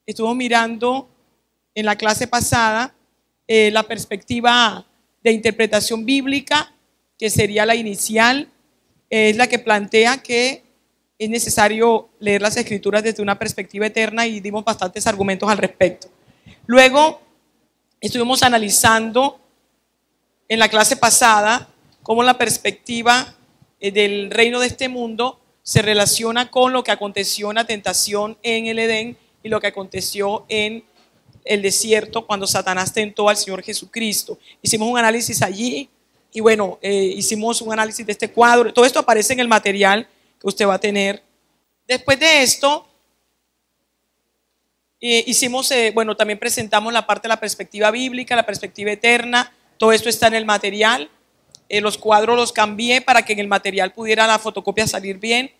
Estuvimos mirando en la clase pasada la perspectiva de interpretación bíblica, que sería la inicial, es la que plantea que es necesario leer las escrituras desde una perspectiva eterna, y dimos bastantes argumentos al respecto. Luego estuvimos analizando en la clase pasada cómo la perspectiva del reino de este mundo se relaciona con lo que aconteció en la tentación en el Edén y lo que aconteció en el desierto cuando Satanás tentó al Señor Jesucristo. Hicimos un análisis allí y bueno, hicimos un análisis de este cuadro. Todo esto aparece en el material que usted va a tener. Después de esto, bueno, también presentamos la parte de la perspectiva bíblica, la perspectiva eterna. Todo esto está en el material. Los cuadros los cambié para que en el material pudiera la fotocopia salir bien.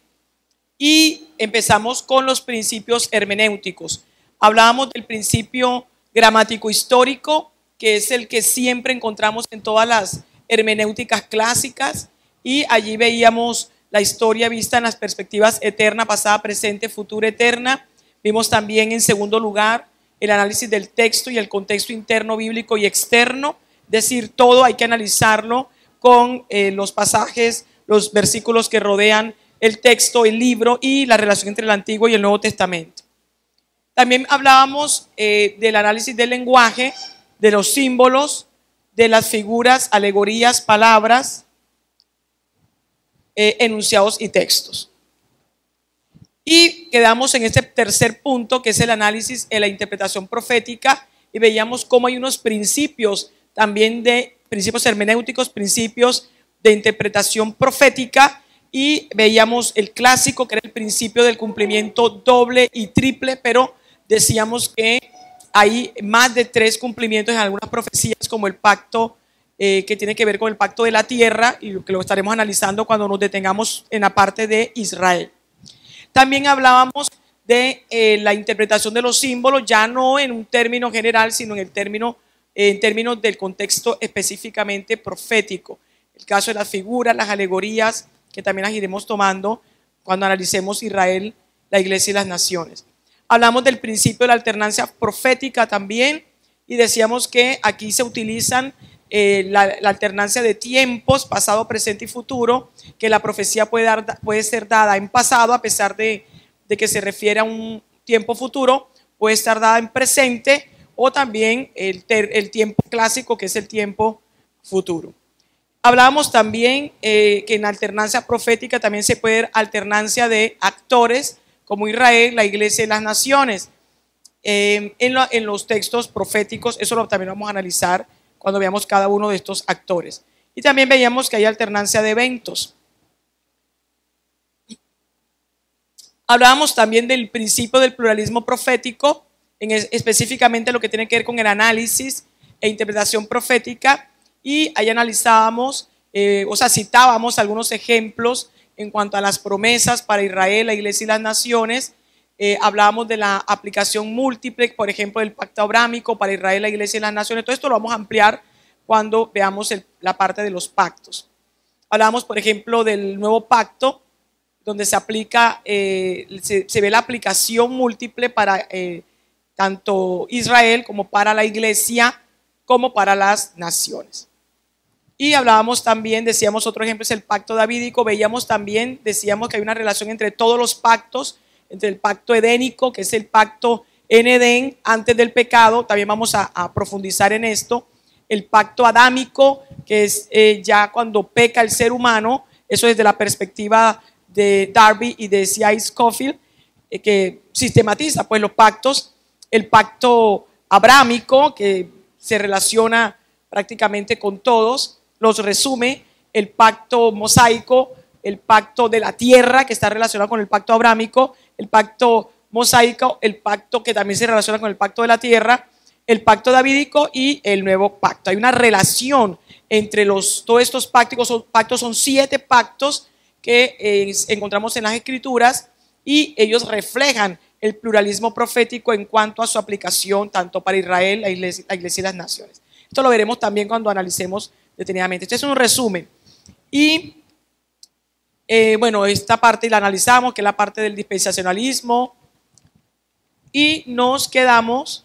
Y empezamos con los principios hermenéuticos. Hablábamos del principio gramático histórico, que es el que siempre encontramos en todas las hermenéuticas clásicas, y allí veíamos la historia vista en las perspectivas eterna, pasada, presente, futura, eterna. Vimos también, en segundo lugar, el análisis del texto y el contexto interno, bíblico y externo. Es decir, todo hay que analizarlo con los pasajes, los versículos que rodean el texto, el libro y la relación entre el Antiguo y el Nuevo Testamento. También hablábamos del análisis del lenguaje, de los símbolos, de las figuras, alegorías, palabras, enunciados y textos. Y quedamos en este tercer punto, que es el análisis de la interpretación profética, y veíamos cómo hay unos principios también de principios hermenéuticos, principios de interpretación profética, y veíamos el clásico, que era el principio del cumplimiento doble y triple, pero decíamos que hay más de 3 cumplimientos en algunas profecías, como el pacto que tiene que ver con el pacto de la tierra, y que lo estaremos analizando cuando nos detengamos en la parte de Israel. También hablábamos de la interpretación de los símbolos, ya no en un término general, sino en términos del contexto específicamente profético. El caso de las figuras, las alegorías, que también las iremos tomando cuando analicemos Israel, la iglesia y las naciones. Hablamos del principio de la alternancia profética también, y decíamos que aquí se utilizan la alternancia de tiempos, pasado, presente y futuro, que la profecía puede ser dada en pasado, a pesar de que se refiere a un tiempo futuro, puede estar dada en presente, o también el tiempo clásico, que es el tiempo futuro. Hablábamos también que en alternancia profética también se puede dar alternancia de actores, como Israel, la iglesia y las naciones. En los textos proféticos, eso también lo vamos a analizar cuando veamos cada uno de estos actores. Y también veíamos que hay alternancia de eventos. Hablábamos también del principio del pluralismo profético, específicamente lo que tiene que ver con el análisis e interpretación profética, y ahí analizábamos, citábamos algunos ejemplos en cuanto a las promesas para Israel, la iglesia y las naciones. Hablábamos de la aplicación múltiple, por ejemplo, del pacto abrámico para Israel, la iglesia y las naciones. Todo esto lo vamos a ampliar cuando veamos la parte de los pactos. Hablábamos, por ejemplo, del nuevo pacto, donde se aplica, se ve la aplicación múltiple para tanto Israel como para la iglesia, como para las naciones. Y hablábamos también, decíamos otro ejemplo es el pacto davídico. Veíamos también, decíamos que hay una relación entre todos los pactos, entre el pacto edénico, que es el pacto en Edén antes del pecado. También vamos a profundizar en esto. El pacto adámico, que es ya cuando peca el ser humano. Eso desde la perspectiva de Darby y de C.I. Scofield, que sistematiza pues los pactos. El pacto abrámico, que se relaciona prácticamente con todos, los resume. El pacto mosaico, el pacto de la tierra, que está relacionado con el pacto abrámico, el pacto mosaico, el pacto que también se relaciona con el pacto de la tierra, el pacto davídico y el nuevo pacto. Hay una relación entre todos estos pactos. Son 7 pactos que encontramos en las escrituras, y ellos reflejan el pluralismo profético en cuanto a su aplicación tanto para Israel, la iglesia y las naciones. Esto lo veremos también cuando analicemos detenidamente. Este es un resumen. Y bueno, esta parte la analizamos, que es la parte del dispensacionalismo, y nos quedamos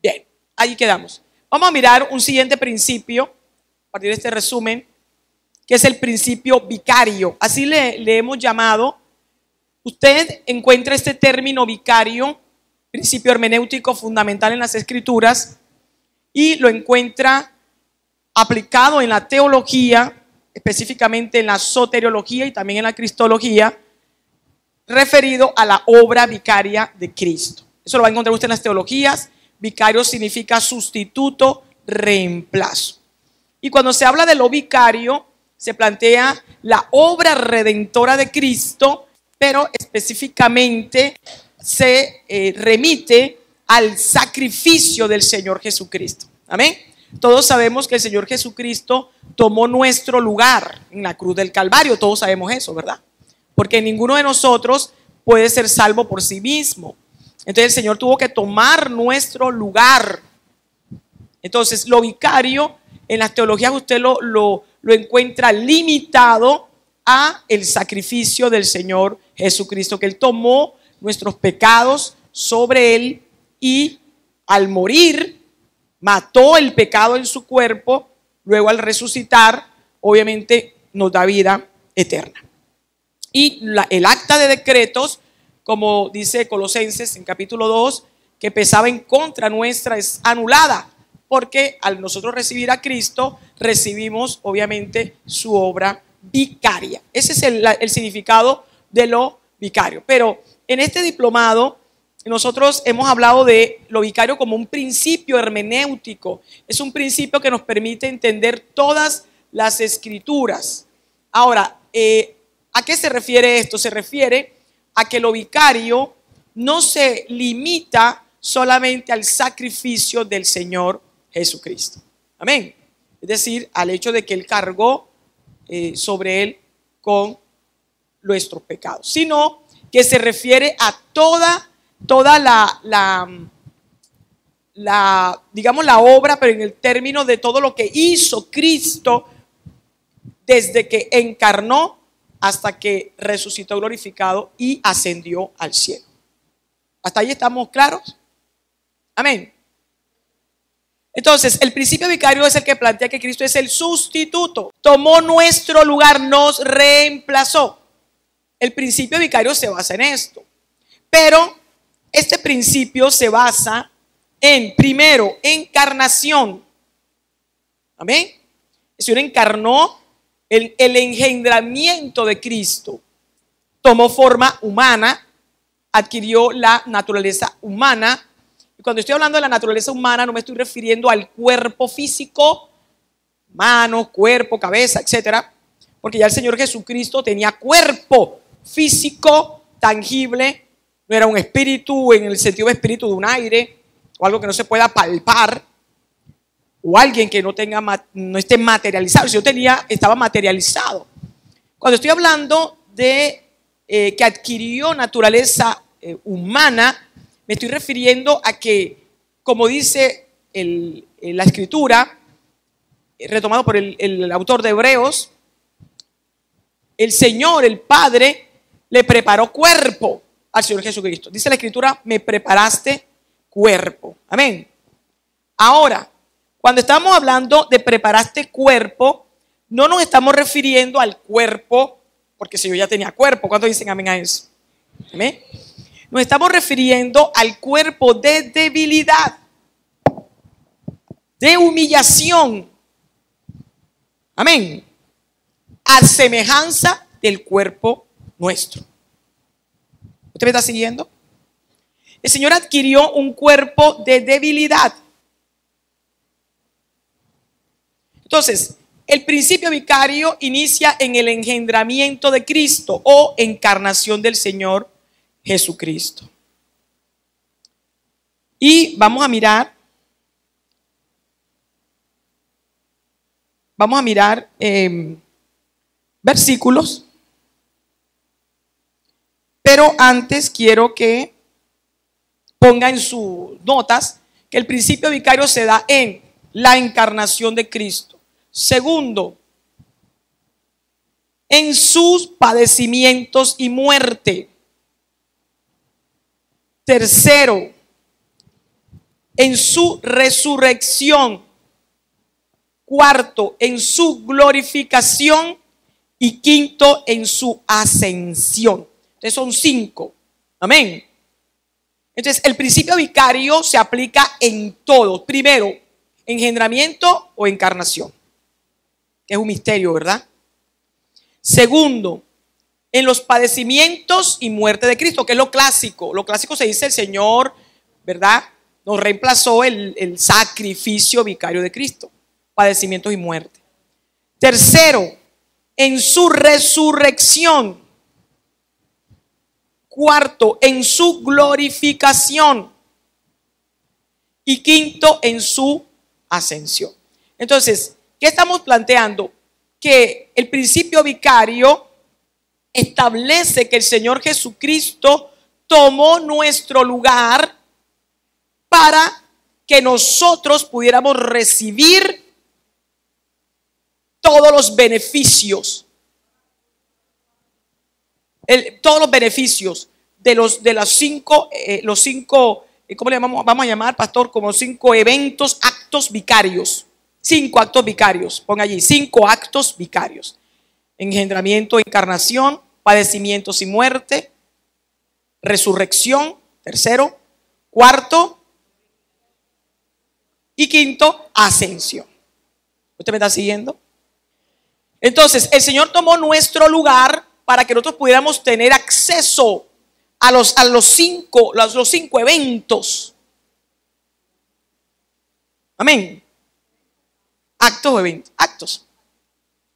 bien, ahí quedamos. Vamos a mirar un siguiente principio a partir de este resumen, que es el principio vicario. Así le hemos llamado. Usted encuentra este término vicario, principio hermenéutico fundamental en las Escrituras, y lo encuentra aplicado en la teología, específicamente en la soteriología y también en la cristología, referido a la obra vicaria de Cristo. Eso lo va a encontrar usted en las teologías. Vicario significa sustituto, reemplazo. Y cuando se habla de lo vicario, se plantea la obra redentora de Cristo, pero específicamente se remite al sacrificio del Señor Jesucristo. Amén. Todos sabemos que el Señor Jesucristo tomó nuestro lugar en la cruz del Calvario. Todos sabemos eso, ¿verdad? Porque ninguno de nosotros puede ser salvo por sí mismo. Entonces el Señor tuvo que tomar nuestro lugar. Entonces lo vicario en las teologías usted lo encuentra limitado a el sacrificio del Señor Jesucristo, que Él tomó nuestros pecados sobre Él y al morir mató el pecado en su cuerpo. Luego al resucitar obviamente nos da vida eterna. Y el acta de decretos, como dice Colosenses en capítulo 2, que pesaba en contra nuestra, es anulada, porque al nosotros recibir a Cristo, recibimos obviamente su obra vicaria. Ese es el significado de lo vicario. Pero en este diplomado nosotros hemos hablado de lo vicario como un principio hermenéutico. Es un principio que nos permite entender todas las Escrituras. Ahora, ¿a qué se refiere esto? Se refiere a que lo vicario no se limita solamente al sacrificio del Señor Jesucristo. Amén. Es decir, al hecho de que Él cargó sobre Él con nuestros pecados, sino que se refiere a toda digamos la obra, pero en el término de todo lo que hizo Cristo desde que encarnó hasta que resucitó glorificado y ascendió al cielo. ¿Hasta ahí estamos claros? Amén. Entonces, el principio vicario es el que plantea que Cristo es el sustituto. Tomó nuestro lugar, nos reemplazó. El principio vicario se basa en esto. Pero este principio se basa en, primero, encarnación. Amén. El Señor encarnó el engendramiento de Cristo. Tomó forma humana, adquirió la naturaleza humana. Y cuando estoy hablando de la naturaleza humana, no me estoy refiriendo al cuerpo físico, manos, cuerpo, cabeza, etcétera, porque ya el Señor Jesucristo tenía cuerpo físico, tangible. No era un espíritu en el sentido de espíritu de un aire o algo que no se pueda palpar, o alguien que no esté materializado. Si yo estaba materializado. Cuando estoy hablando de que adquirió naturaleza humana, me estoy refiriendo a que, como dice la Escritura, retomado por el autor de Hebreos, el Señor, el Padre, le preparó cuerpo al Señor Jesucristo. Dice la Escritura, me preparaste cuerpo. Amén. Ahora, cuando estamos hablando de preparaste cuerpo, no nos estamos refiriendo al cuerpo, porque si yo ya tenía cuerpo, ¿cuántos dicen amén a eso? Amén. Nos estamos refiriendo al cuerpo de debilidad, de humillación. Amén. A semejanza del cuerpo nuestro. ¿Usted me está siguiendo? El Señor adquirió un cuerpo de debilidad. Entonces, el principio vicario inicia en el engendramiento de Cristo o encarnación del Señor Jesucristo. Y vamos a mirar versículos. Pero antes quiero que ponga en sus notas que el principio vicario se da en la encarnación de Cristo. Segundo, en sus padecimientos y muerte. Tercero, en su resurrección. Cuarto, en su glorificación. Y quinto, en su ascensión. Entonces son 5. Amén. Entonces el principio vicario se aplica en todo. Primero, engendramiento o encarnación, que es un misterio, ¿verdad? Segundo, en los padecimientos y muerte de Cristo, que es lo clásico. Lo clásico se dice: el Señor, ¿verdad?, nos reemplazó el sacrificio vicario de Cristo. Padecimientos y muerte. Tercero, en su resurrección. Cuarto, en su glorificación. Y quinto, en su ascensión. Entonces, ¿qué estamos planteando? Que el principio vicario establece que el Señor Jesucristo tomó nuestro lugar para que nosotros pudiéramos recibir todos los beneficios. Todos los beneficios de los cinco, ¿cómo le llamamos? Vamos a llamar, pastor, como 5 eventos, actos vicarios. 5 actos vicarios, ponga allí, 5 actos vicarios: engendramiento, encarnación, padecimientos y muerte, resurrección, tercero, cuarto y quinto, ascensión. ¿Usted me está siguiendo? Entonces, el Señor tomó nuestro lugar para que nosotros pudiéramos tener acceso a los 5 eventos. Amén. Actos o eventos. Actos.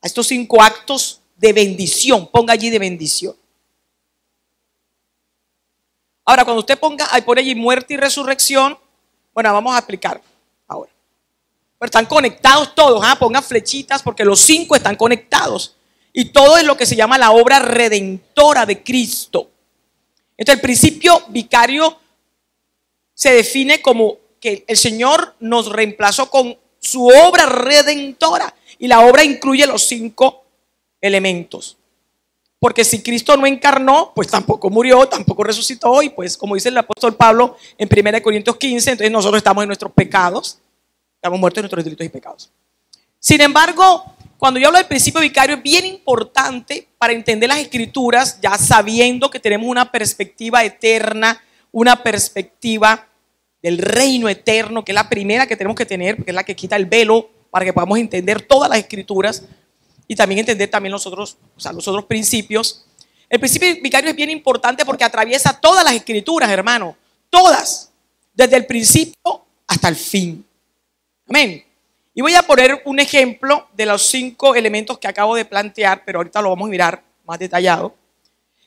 A estos 5 actos de bendición. Ponga allí de bendición. Ahora, cuando usted pone allí muerte y resurrección, bueno, vamos a explicar ahora. Pero están conectados todos, pongan flechitas porque los 5 están conectados. Y todo es lo que se llama la obra redentora de Cristo. Entonces el principio vicario se define como que el Señor nos reemplazó con su obra redentora. Y la obra incluye los 5 elementos. Porque si Cristo no encarnó, pues tampoco murió, tampoco resucitó. Y pues como dice el apóstol Pablo en 1 Corintios 15, entonces nosotros estamos en nuestros pecados. Estamos muertos en nuestros delitos y pecados. Sin embargo, cuando yo hablo del principio vicario, es bien importante para entender las escrituras, ya sabiendo que tenemos una perspectiva eterna, una perspectiva del reino eterno, que es la primera que tenemos que tener, porque es la que quita el velo para que podamos entender todas las escrituras y también entender también los otros principios. El principio vicario es bien importante porque atraviesa todas las escrituras, hermano, todas, desde el principio hasta el fin. Amén. Y voy a poner un ejemplo de los 5 elementos que acabo de plantear, pero ahorita lo vamos a mirar más detallado.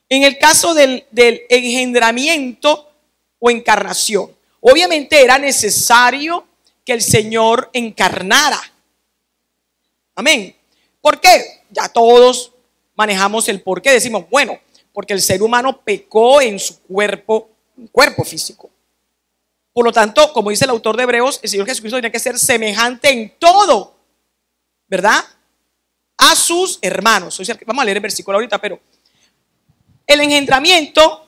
En el caso del engendramiento o encarnación, obviamente era necesario que el Señor encarnara. Amén. ¿Por qué? Ya todos manejamos el por qué. Decimos, bueno, porque el ser humano pecó en su cuerpo físico. Por lo tanto, como dice el autor de Hebreos, el Señor Jesucristo tenía que ser semejante en todo, ¿verdad?, a sus hermanos. Vamos a leer el versículo ahorita, pero el engendramiento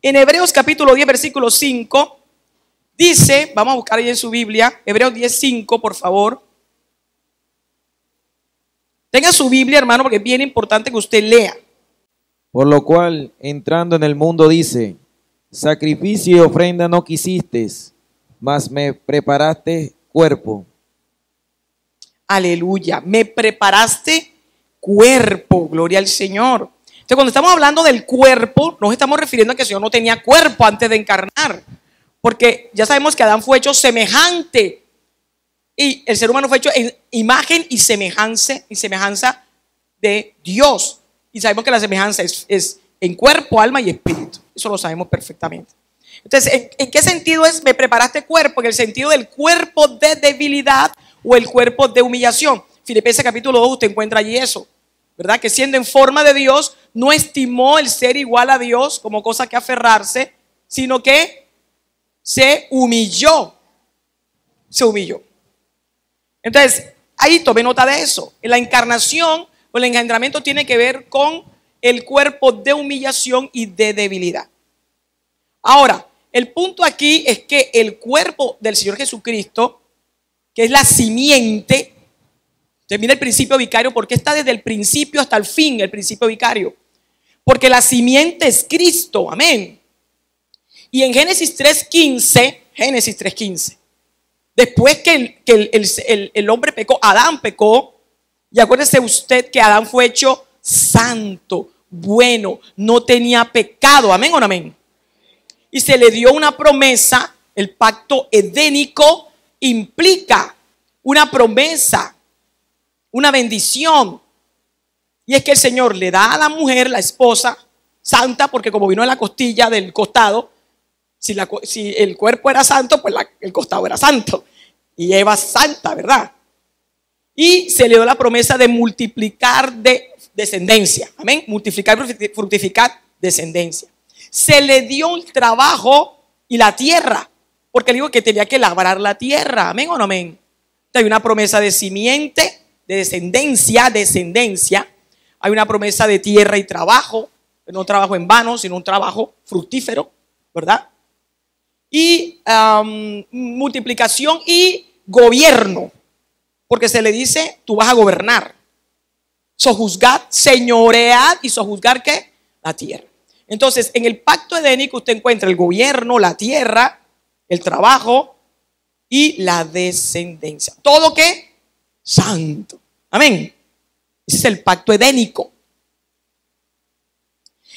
en Hebreos capítulo 10, versículo 5, dice, vamos a buscar ahí en su Biblia, Hebreos 10, 5, por favor. Tenga su Biblia, hermano, porque es bien importante que usted lea. Por lo cual, entrando en el mundo, dice: sacrificio y ofrenda no quisiste, mas me preparaste cuerpo. Aleluya, me preparaste cuerpo, gloria al Señor. Entonces, cuando estamos hablando del cuerpo, nos estamos refiriendo a que el Señor no tenía cuerpo antes de encarnar, porque ya sabemos que Adán fue hecho semejante y el ser humano fue hecho en imagen y semejanza de Dios. Y sabemos que la semejanza es en cuerpo, alma y espíritu. Eso lo sabemos perfectamente. Entonces, ¿en qué sentido es me preparaste cuerpo? En el sentido del cuerpo de debilidad o el cuerpo de humillación. Filipenses capítulo 2, usted encuentra allí eso, ¿verdad? Que siendo en forma de Dios, no estimó el ser igual a Dios como cosa que aferrarse, sino que se humilló. Se humilló. Entonces, ahí tome nota de eso. En la encarnación Pues el engendramiento tiene que ver con el cuerpo de humillación y de debilidad. Ahora, el punto aquí es que el cuerpo del Señor Jesucristo, que es la simiente, usted mira el principio vicario, porque está desde el principio hasta el fin el principio vicario. Porque la simiente es Cristo, amén. Y en Génesis 3.15, después que el hombre pecó, Adán pecó, y acuérdese usted que Adán fue hecho santo, bueno, no tenía pecado, amén o no amén. Y se le dio una promesa, el pacto edénico implica una promesa, una bendición. Y es que el Señor le da a la mujer, la esposa, santa, porque como vino en la costilla del costado, si el cuerpo era santo, pues el costado era santo. Y Eva santa, ¿verdad? Y se le dio la promesa de multiplicar de descendencia. Amén. Multiplicar, fructificar descendencia. Se le dio el trabajo y la tierra, porque le digo que tenía que labrar la tierra. Amén o no amén. Entonces, hay una promesa de simiente, de descendencia. Hay una promesa de tierra y trabajo, no trabajo en vano, sino un trabajo fructífero, ¿verdad? Y multiplicación y gobierno, porque se le dice, tú vas a gobernar. Sojuzgad, señoread y sojuzgar, ¿qué? La tierra. Entonces, en el pacto edénico usted encuentra el gobierno, la tierra, el trabajo y la descendencia. ¿Todo qué? Santo. Amén. Ese es el pacto edénico.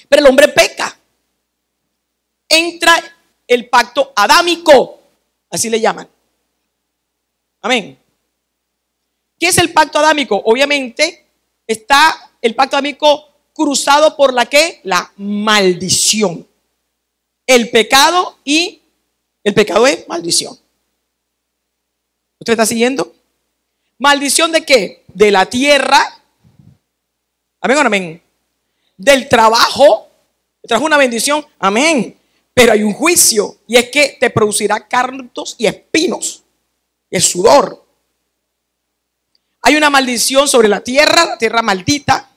Pero el hombre peca. Entra el pacto adámico, así le llaman. Amén. ¿Qué es el pacto adámico? Obviamente está el pacto adámico cruzado por la ¿qué? La maldición. El pecado y el pecado es maldición. ¿Usted está siguiendo? ¿Maldición de qué? De la tierra. Amén o no amén. Del trabajo. Trajo una bendición. Amén. Pero hay un juicio. Y es que te producirá cardos y espinos. Y el sudor. Hay una maldición sobre la tierra maldita.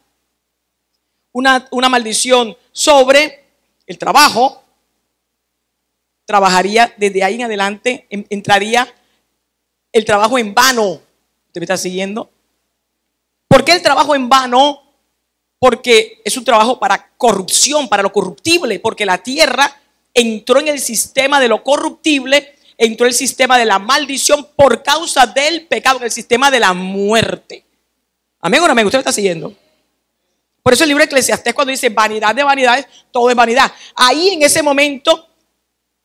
Una maldición sobre el trabajo. Trabajaría desde ahí en adelante. Entraría el trabajo en vano. ¿Usted me está siguiendo? ¿Por qué el trabajo en vano? Porque es un trabajo para corrupción, para lo corruptible. Porque la tierra entró en el sistema de lo corruptible, entró en el sistema de la maldición por causa del pecado, en el sistema de la muerte. Amén o no amén. ¿Usted me está siguiendo? Por eso el libro de Eclesiastés, cuando dice vanidad de vanidades, todo es vanidad. Ahí en ese momento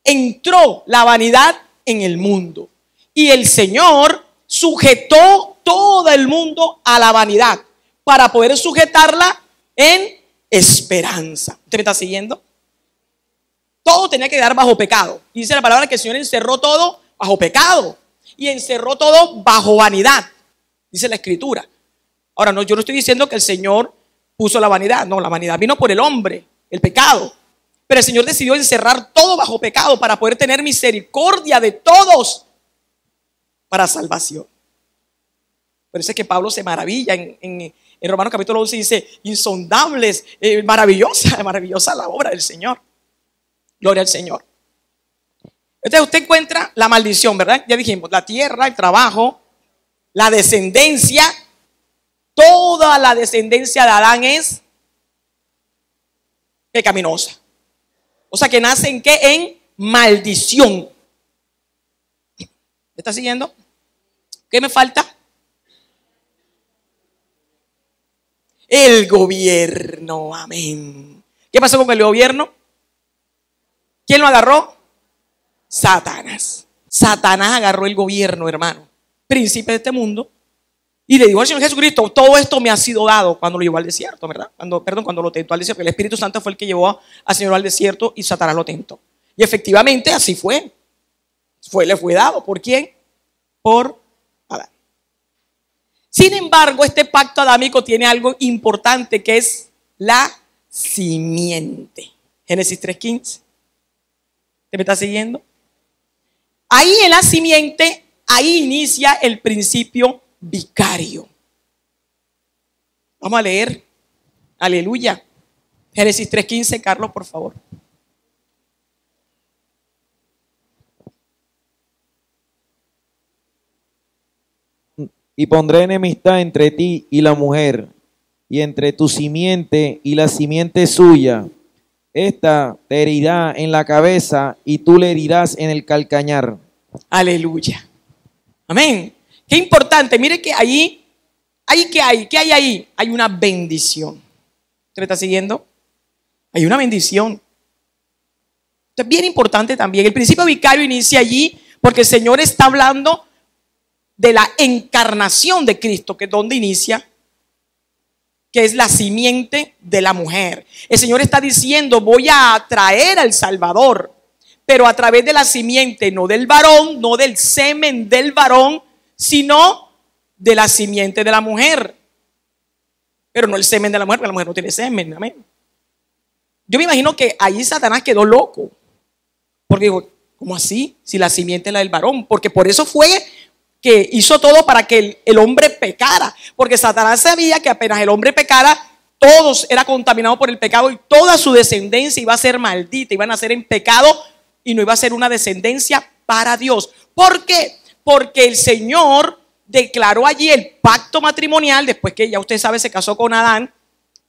entró la vanidad en el mundo. Y el Señor sujetó todo el mundo a la vanidad para poder sujetarla en esperanza. ¿Usted me está siguiendo? Todo tenía que quedar bajo pecado. Y dice la palabra que el Señor encerró todo bajo pecado. Y encerró todo bajo vanidad. Dice la Escritura. Ahora, no, yo no estoy diciendo que el Señor puso la vanidad. No, la vanidad vino por el hombre, el pecado. Pero el Señor decidió encerrar todo bajo pecado para poder tener misericordia de todos para salvación. Por eso es que Pablo se maravilla en Romanos capítulo 11 dice, insondables, maravillosa la obra del Señor. Gloria al Señor. Entonces usted encuentra la maldición, ¿verdad? Ya dijimos, la tierra, el trabajo, la descendencia. Toda la descendencia de Adán es pecaminosa. O sea que nace en ¿qué? En maldición. ¿Me está siguiendo? ¿Qué me falta? El gobierno, amén. ¿Qué pasó con el gobierno? ¿Quién lo agarró? Satanás. Satanás agarró el gobierno, hermano, príncipe de este mundo, y le dijo al Señor Jesucristo, todo esto me ha sido dado cuando lo llevó al desierto, ¿verdad? Cuando lo tentó al desierto. El Espíritu Santo fue el que llevó al Señor al desierto y Satanás lo tentó. Y efectivamente así fue. Le fue dado. ¿Por quién? Por Adán. Sin embargo, este pacto adámico tiene algo importante que es la simiente. Génesis 3:15. ¿Te me está siguiendo? Ahí en la simiente, ahí inicia el principio vicario. Vamos a leer. Aleluya. Génesis 3:15, Carlos, por favor. Y pondré enemistad entre ti y la mujer, y entre tu simiente y la simiente suya. Esta te herirá en la cabeza y tú le herirás en el calcañar. Aleluya. Amén. Qué importante. Mire que ¿qué hay ahí? Hay una bendición. ¿Usted me está siguiendo? Hay una bendición. Esto es bien importante también. El principio vicario inicia allí porque el Señor está hablando de la encarnación de Cristo, que es donde inicia, que es la simiente de la mujer. El Señor está diciendo, voy a traer al Salvador, pero a través de la simiente, no del varón, no del semen del varón, sino de la simiente de la mujer. Pero no el semen de la mujer, porque la mujer no tiene semen. Amén. Yo me imagino que ahí Satanás quedó loco, porque digo, ¿cómo así? Si la simiente es la del varón, porque por eso fue que hizo todo para que el hombre pecara, porque Satanás sabía que apenas el hombre pecara, todos eran contaminados por el pecado y toda su descendencia iba a ser maldita, iban a ser en pecado y no iba a ser una descendencia para Dios. ¿Por qué? Porque el Señor declaró allí el pacto matrimonial, después que ya usted sabe se casó con Adán,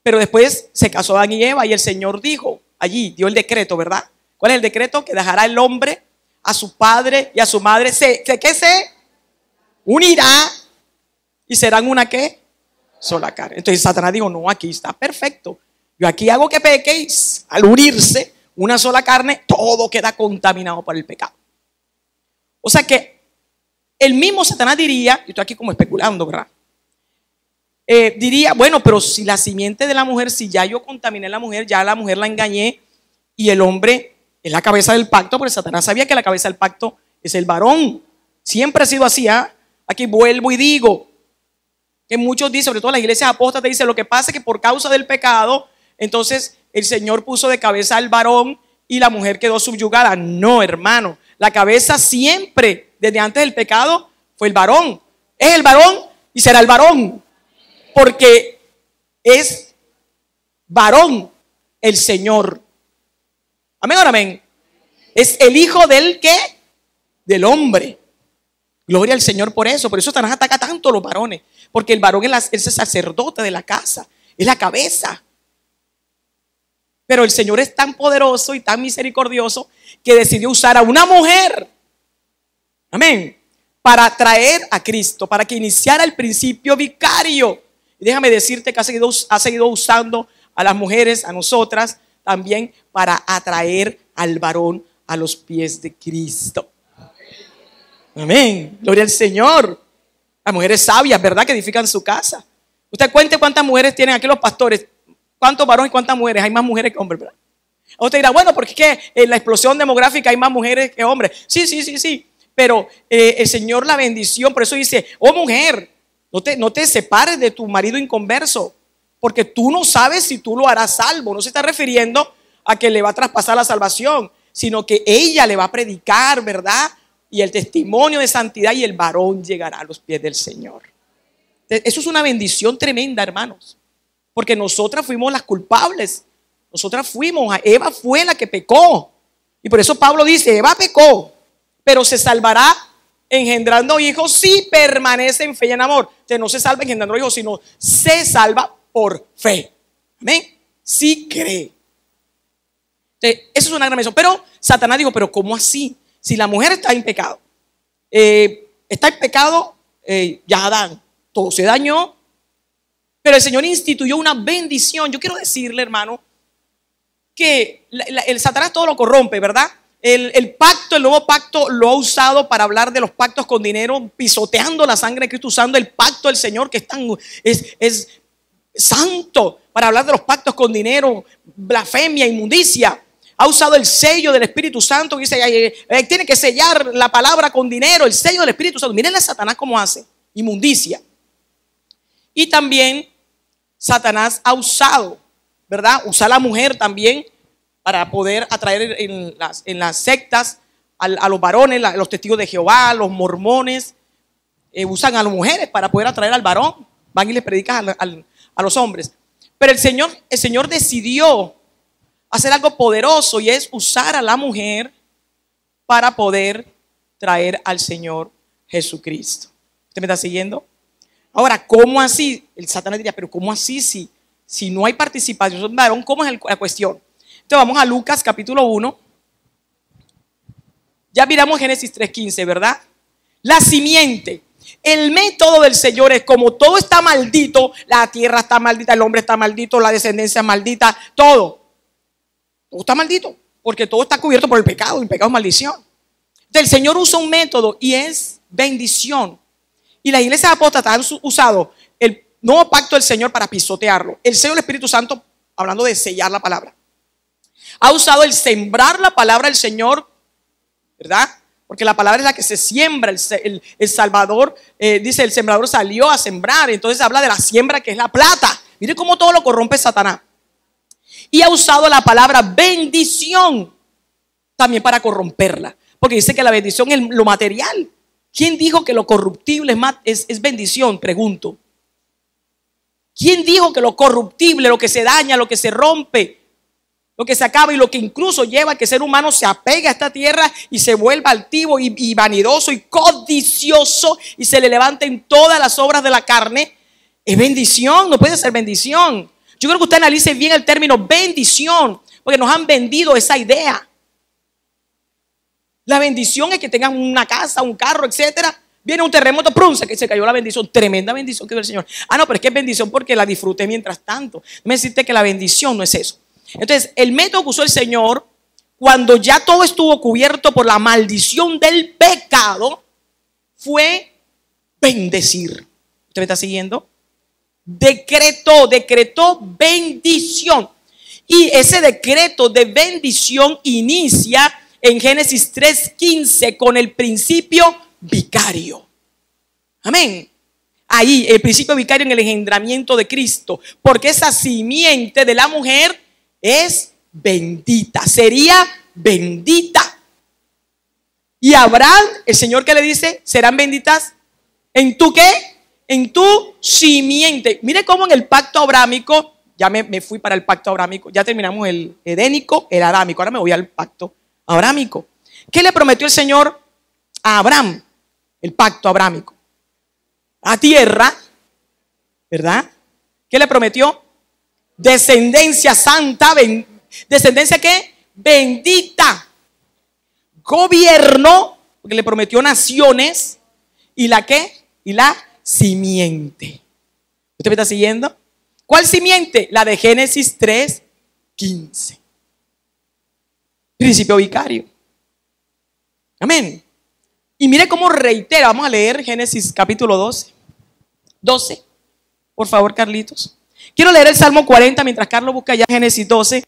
pero después se casó Adán y Eva y el Señor dijo, allí dio el decreto, ¿verdad? ¿Cuál es el decreto? Que dejará el hombre a su padre y a su madre, ¿qué se unirá y serán una ¿qué? Sola carne. Entonces Satanás dijo, no, aquí está perfecto. Yo aquí hago que pequéis. Al unirse una sola carne, todo queda contaminado por el pecado. O sea que el mismo Satanás diría, yo estoy aquí como especulando, ¿verdad? Diría, bueno, pero si la simiente de la mujer, si ya yo contaminé a la mujer, ya a la mujer la engañé y el hombre es la cabeza del pacto, porque Satanás sabía que la cabeza del pacto es el varón. Siempre ha sido así, ¿ah? Aquí vuelvo y digo que muchos dicen, sobre todo las iglesias apóstatas, dicen lo que pasa es que por causa del pecado, entonces el Señor puso de cabeza al varón y la mujer quedó subyugada. No, hermano, la cabeza siempre, desde antes del pecado, fue el varón. Es el varón y será el varón, porque es varón el Señor. Amén o amén. Es el hijo del ¿qué? Del hombre. Gloria al Señor por eso. Por eso Satanás ataca tanto a los varones. Porque el varón es el sacerdote de la casa. Es la cabeza. Pero el Señor es tan poderoso y tan misericordioso que decidió usar a una mujer. Amén. Para traer a Cristo. Para que iniciara el principio vicario. Y déjame decirte que ha seguido usando a las mujeres, a nosotras, también para atraer al varón a los pies de Cristo. Amén, gloria al Señor. Las mujeres sabias, ¿verdad? Que edifican su casa. Usted cuente cuántas mujeres tienen aquí los pastores. ¿Cuántos varones y cuántas mujeres? Hay más mujeres que hombres, ¿verdad? Usted dirá, bueno, porque es que en la explosión demográfica hay más mujeres que hombres. Sí. Pero el Señor, la bendición, por eso dice, oh mujer, no te separes de tu marido inconverso, porque tú no sabes si tú lo harás salvo. No se está refiriendo a que le va a traspasar la salvación, sino que ella le va a predicar, ¿verdad? Y el testimonio de santidad y el varón llegará a los pies del Señor. Eso es una bendición tremenda, hermanos. Porque nosotras fuimos las culpables. Eva fue la que pecó. Y por eso Pablo dice, Eva pecó, pero se salvará engendrando hijos si permanece en fe y en amor. Entonces no se salva engendrando hijos, sino se salva por fe. Amén. Si cree. Entonces, eso es una gran bendición. Pero Satanás dijo, pero ¿cómo así? Si la mujer está en pecado, ya Adán, todo se dañó, pero el Señor instituyó una bendición. Yo quiero decirle, hermano, que el Satanás todo lo corrompe, ¿verdad? El nuevo pacto lo ha usado para hablar de los pactos con dinero, pisoteando la sangre de Cristo, usando el pacto del Señor que es santo, para hablar de los pactos con dinero, blasfemia, inmundicia. Ha usado el sello del Espíritu Santo. Dice, tiene que sellar la palabra con dinero, el sello del Espíritu Santo. Mírenle a Satanás cómo hace, inmundicia. Y también Satanás ha usado, ¿verdad? Usa a la mujer también para poder atraer en las sectas a los varones, los testigos de Jehová, los mormones. Usan a las mujeres para poder atraer al varón. Van y les predican a los hombres. Pero el Señor decidió hacer algo poderoso, y es usar a la mujer para poder traer al Señor Jesucristo. ¿Usted me está siguiendo? Ahora, ¿cómo así? El Satanás diría, pero ¿cómo así si no hay participación de un varón? ¿Cómo es la cuestión? Entonces vamos a Lucas capítulo 1. Ya miramos Génesis 3:15, ¿verdad? La simiente. El método del Señor es, como todo está maldito, la tierra está maldita, el hombre está maldito, la descendencia es maldita, todo está maldito, porque todo está cubierto por el pecado es maldición. Entonces el Señor usa un método y es bendición. Y las iglesias apóstatas han usado el nuevo pacto del Señor para pisotearlo. El sello del Espíritu Santo, hablando de sellar la palabra, ha usado el sembrar la palabra del Señor, ¿verdad? Porque la palabra es la que se siembra. El Salvador, dice, el sembrador salió a sembrar. Entonces habla de la siembra, que es la plata. Mire cómo todo lo corrompe Satanás. Y ha usado la palabra bendición también para corromperla, porque dice que la bendición es lo material. ¿Quién dijo que lo corruptible es bendición? Pregunto. ¿Quién dijo que lo corruptible, lo que se daña, lo que se rompe, lo que se acaba y lo que incluso lleva a que el ser humano se apegue a esta tierra y se vuelva altivo y vanidoso y codicioso y se le levanten todas las obras de la carne? Es bendición, no puede ser bendición. Yo creo que usted analice bien el término bendición, porque nos han vendido esa idea. La bendición es que tengan una casa, un carro, etcétera. Viene un terremoto, ¡prum!, se cayó la bendición. Tremenda bendición que dio el Señor. Ah, no, pero es que es bendición porque la disfruté mientras tanto. Me deciste que la bendición no es eso. Entonces, el método que usó el Señor, cuando ya todo estuvo cubierto por la maldición del pecado, fue bendecir. ¿Usted me está siguiendo? Decretó bendición. Y ese decreto de bendición inicia en Génesis 3:15 con el principio vicario. Amén. Ahí el principio vicario en el engendramiento de Cristo, porque esa simiente de la mujer es bendita, sería bendita. Y Abraham, el Señor que le dice, serán benditas en tu ¿qué? En tu simiente. Mire cómo en el pacto abrámico, ya me fui para el pacto abrámico, ya terminamos el edénico, el adámico, ahora me voy al pacto abrámico. ¿Qué le prometió el Señor a Abraham? El pacto abrámico. A tierra, ¿verdad? ¿Qué le prometió? Descendencia santa, descendencia ¿qué? Bendita. Gobierno, porque le prometió naciones. ¿Y la qué? Y la simiente. ¿Usted me está siguiendo? ¿Cuál simiente? La de Génesis 3:15. Principio vicario. Amén. Y mire cómo reitera. Vamos a leer Génesis capítulo 12. Por favor, Carlitos. Quiero leer el Salmo 40 mientras Carlos busca ya Génesis 12.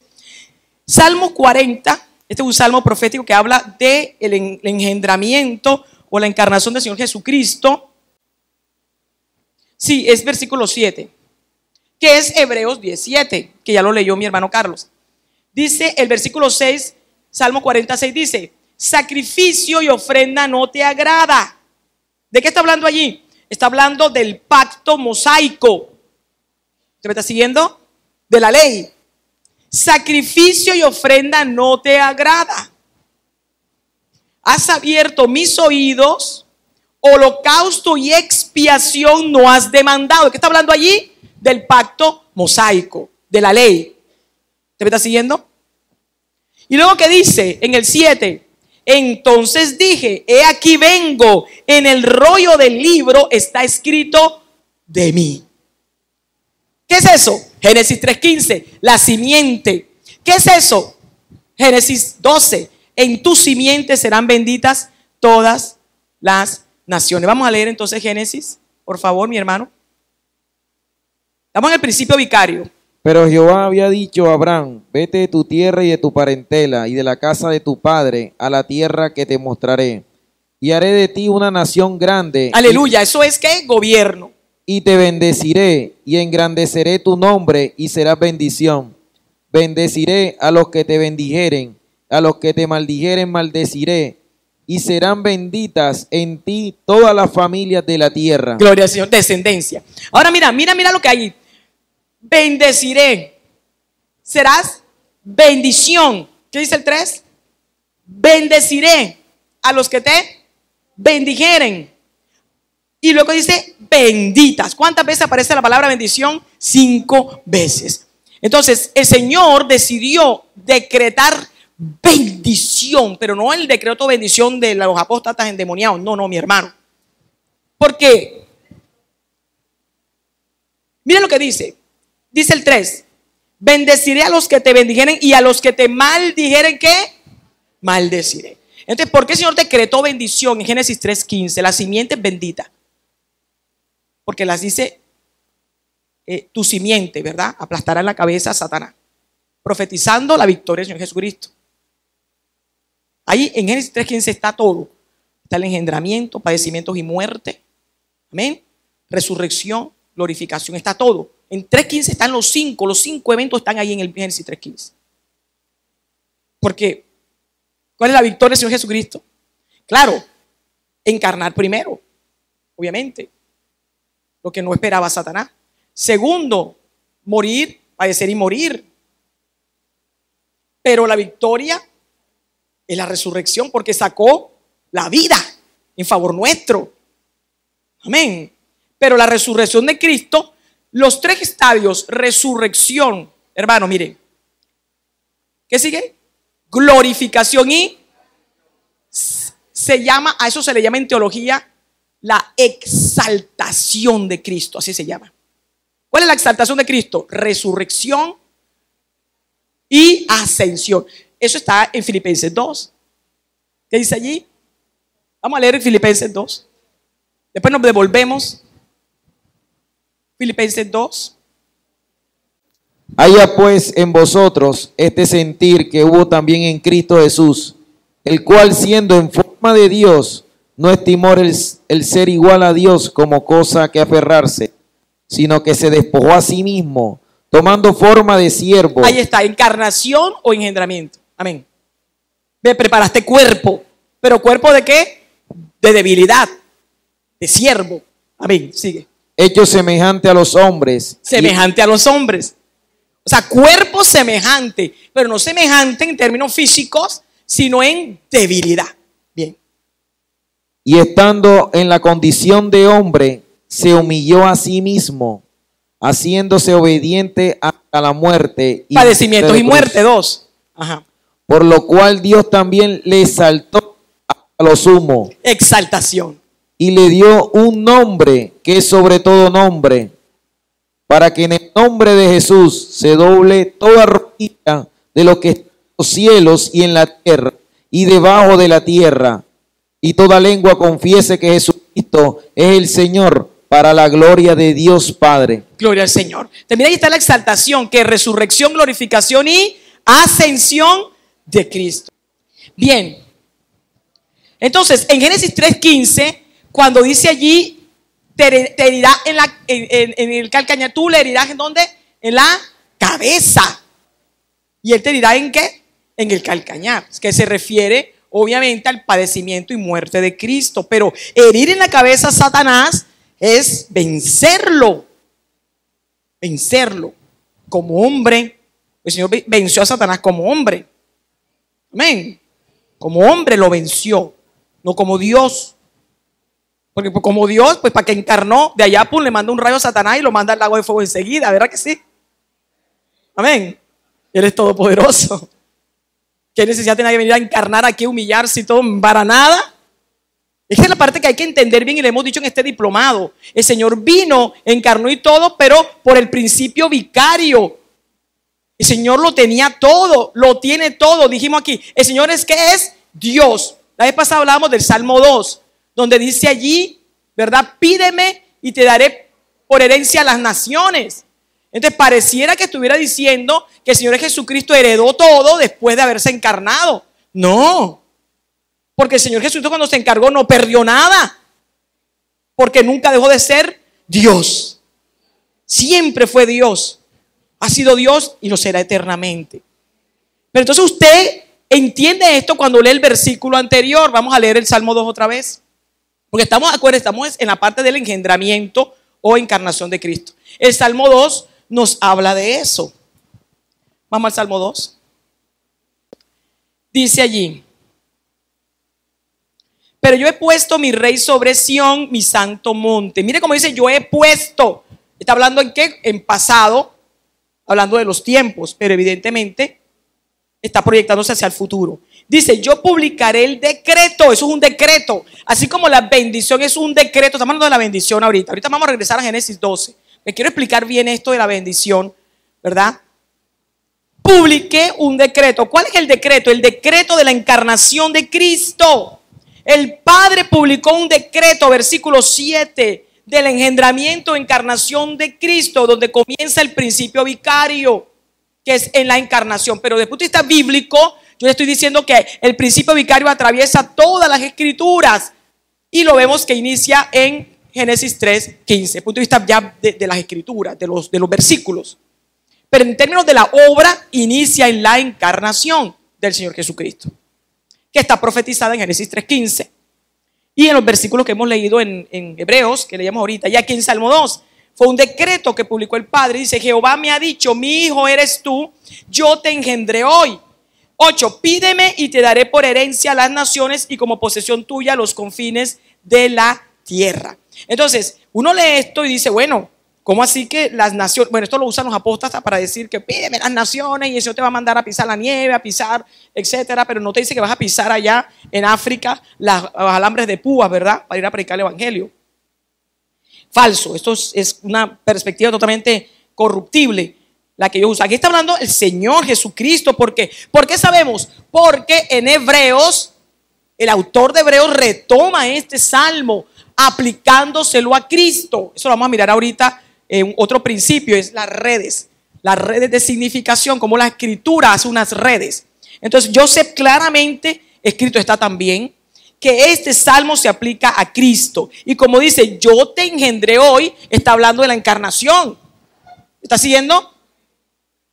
Salmo 40. Este es un salmo profético que habla del engendramiento o la encarnación del Señor Jesucristo. Sí, es versículo 7, que es Hebreos 17, que ya lo leyó mi hermano Carlos. Dice el versículo 6, Salmo 46, dice: sacrificio y ofrenda no te agrada. ¿De qué está hablando allí? Está hablando del pacto mosaico. ¿Usted me está siguiendo? De la ley. Sacrificio y ofrenda no te agrada. Has abierto mis oídos, holocausto y expiación no has demandado. ¿De qué está hablando allí? Del pacto mosaico, de la ley. ¿Usted me está siguiendo? Y luego que dice en el 7, entonces dije, he aquí vengo, en el rollo del libro está escrito de mí. ¿Qué es eso? Génesis 3:15, la simiente. ¿Qué es eso? Génesis 12, en tu simiente serán benditas todas las naciones. Vamos a leer entonces Génesis, por favor, mi hermano. Estamos en el principio vicario. Pero Jehová había dicho a Abraham, vete de tu tierra y de tu parentela y de la casa de tu padre a la tierra que te mostraré, y haré de ti una nación grande. Aleluya, eso es ¿qué? Gobierno. Y te bendeciré y engrandeceré tu nombre y serás bendición. Bendeciré a los que te bendijeren, a los que te maldijeren maldeciré, y serán benditas en ti todas las familias de la tierra. Gloria al Señor, descendencia. Ahora mira lo que hay. bendeciré. Serás bendición. ¿Qué dice el 3? Bendeciré a los que te bendijeren. Y luego dice benditas. ¿Cuántas veces aparece la palabra bendición? 5 veces. Entonces el Señor decidió decretar bendición, pero no el decreto bendición de los apóstatas endemoniados. No, mi hermano. ¿Por qué? Miren lo que dice. Dice el 3. Bendeciré a los que te bendijeren y a los que te maldijeren, ¿qué? Maldeciré. Entonces, ¿por qué el Señor decretó bendición en Génesis 3:15? La simiente es bendita. Porque las dice tu simiente, ¿verdad? Aplastará en la cabeza a Satanás, profetizando la victoria del Señor Jesucristo. Ahí en Génesis 3:15 está todo. Está el engendramiento, padecimientos y muerte. Amén. Resurrección, glorificación, está todo. En 3:15 están los cinco eventos están ahí en el Génesis 3:15. ¿Por qué? ¿Cuál es la victoria del Señor Jesucristo? Claro, encarnar primero, obviamente, lo que no esperaba Satanás. Segundo, morir, padecer y morir. Pero la victoria es la resurrección, porque sacó la vida en favor nuestro. Amén. Pero la resurrección de Cristo, los 3 estadios, resurrección, hermano, miren. ¿Qué sigue? Glorificación y a eso se le llama en teología la exaltación de Cristo, así se llama. ¿Cuál es la exaltación de Cristo? Resurrección y ascensión. Eso está en Filipenses 2. ¿Qué dice allí? Vamos a leer en Filipenses 2. Después nos devolvemos. Filipenses 2. Haya pues en vosotros este sentir que hubo también en Cristo Jesús, el cual siendo en forma de Dios, no estimó el ser igual a Dios como cosa que aferrarse, sino que se despojó a sí mismo, tomando forma de siervo. Ahí está, encarnación o engendramiento. Amén. Me preparaste cuerpo, pero ¿cuerpo de qué? De debilidad, de siervo. Amén, sigue. Hecho semejante a los hombres. Semejante a los hombres. O sea, cuerpo semejante, pero no semejante en términos físicos, sino en debilidad. Bien. Y estando en la condición de hombre, se humilló a sí mismo, haciéndose obediente hasta la muerte. Y padecimientos y muerte, 2. Ajá. Por lo cual Dios también le exaltó a lo sumo. Exaltación. Y le dio un nombre que es sobre todo nombre, para que en el nombre de Jesús se doble toda rodilla de lo que está en los cielos y en la tierra y debajo de la tierra, y toda lengua confiese que Jesucristo es el Señor, para la gloria de Dios Padre. Gloria al Señor. También ahí está la exaltación, que es resurrección, glorificación y ascensión de Cristo. Bien. Entonces, en Génesis 3:15, cuando dice allí, te herirá en el calcañar, tú le herirás ¿en dónde? En la cabeza. ¿Y él te herirá en qué? En el calcañar, que se refiere obviamente al padecimiento y muerte de Cristo. Pero herir en la cabeza a Satanás es vencerlo. Vencerlo como hombre. El Señor venció a Satanás como hombre. Amén. Como hombre lo venció, no como Dios. Porque como Dios, pues para que encarnó, de allá le manda un rayo a Satanás y lo manda al lago de fuego enseguida, ¿verdad que sí? Amén. Él es todopoderoso. ¿Qué necesidad tiene que venir a encarnar aquí, humillarse y todo para nada? Esa es la parte que hay que entender bien y le hemos dicho en este diplomado. El Señor vino, encarnó y todo, pero por el principio vicario. El Señor lo tenía todo, lo tiene todo. Dijimos aquí, el Señor es que es Dios. La vez pasada hablábamos del Salmo 2, donde dice allí, ¿verdad? Pídeme y te daré por herencia a las naciones. Entonces pareciera que estuviera diciendo que el Señor Jesucristo heredó todo después de haberse encarnado. No, porque el Señor Jesucristo cuando se encargó no perdió nada, porque nunca dejó de ser Dios. Siempre fue Dios, ha sido Dios y lo será eternamente. Pero entonces usted entiende esto cuando lee el versículo anterior. Vamos a leer el Salmo 2 otra vez, porque estamos en la parte del engendramiento o encarnación de Cristo. El Salmo 2 nos habla de eso. Vamos al Salmo 2. Dice allí: pero yo he puesto mi rey sobre Sión, mi santo monte. Mire cómo dice, yo he puesto. ¿Está hablando en qué? En pasado, hablando de los tiempos, pero evidentemente está proyectándose hacia el futuro. Dice, yo publicaré el decreto. Eso es un decreto. Así como la bendición es un decreto. Estamos hablando de la bendición ahorita. Ahorita vamos a regresar a Génesis 12. Me quiero explicar bien esto de la bendición, ¿verdad? Publiqué un decreto. ¿Cuál es el decreto? El decreto de la encarnación de Cristo. El Padre publicó un decreto, versículo 7, del engendramiento, encarnación de Cristo, donde comienza el principio vicario, que es en la encarnación. Pero desde el punto de vista bíblico, yo le estoy diciendo que el principio vicario atraviesa todas las escrituras y lo vemos que inicia en Génesis 3:15, desde el punto de vista ya de las escrituras, de los versículos. Pero en términos de la obra, inicia en la encarnación del Señor Jesucristo, que está profetizada en Génesis 3:15. Y en los versículos que hemos leído en Hebreos, que leíamos ahorita, y aquí en Salmo 2, fue un decreto que publicó el Padre. Dice, Jehová me ha dicho, mi hijo eres tú, yo te engendré hoy. 8, pídeme y te daré por herencia las naciones y como posesión tuya los confines de la tierra. Entonces, uno lee esto y dice, bueno, ¿cómo así que las naciones? Bueno, esto lo usan los apóstatas para decir que pídeme las naciones y el Señor te va a mandar a pisar la nieve, a pisar, etcétera. Pero no te dice que vas a pisar allá en África los alambres de púas, ¿verdad? Para ir a predicar el evangelio. Falso. Esto es una perspectiva totalmente corruptible la que yo uso. Aquí está hablando el Señor Jesucristo. ¿Por qué? ¿Por qué sabemos? Porque en Hebreos, el autor de Hebreos retoma este salmo aplicándoselo a Cristo. Eso lo vamos a mirar ahorita. Otro principio es las redes de significación, como la escritura hace unas redes. Entonces yo sé claramente, escrito está también, que este salmo se aplica a Cristo. Y como dice, yo te engendré hoy, está hablando de la encarnación. ¿Está siguiendo?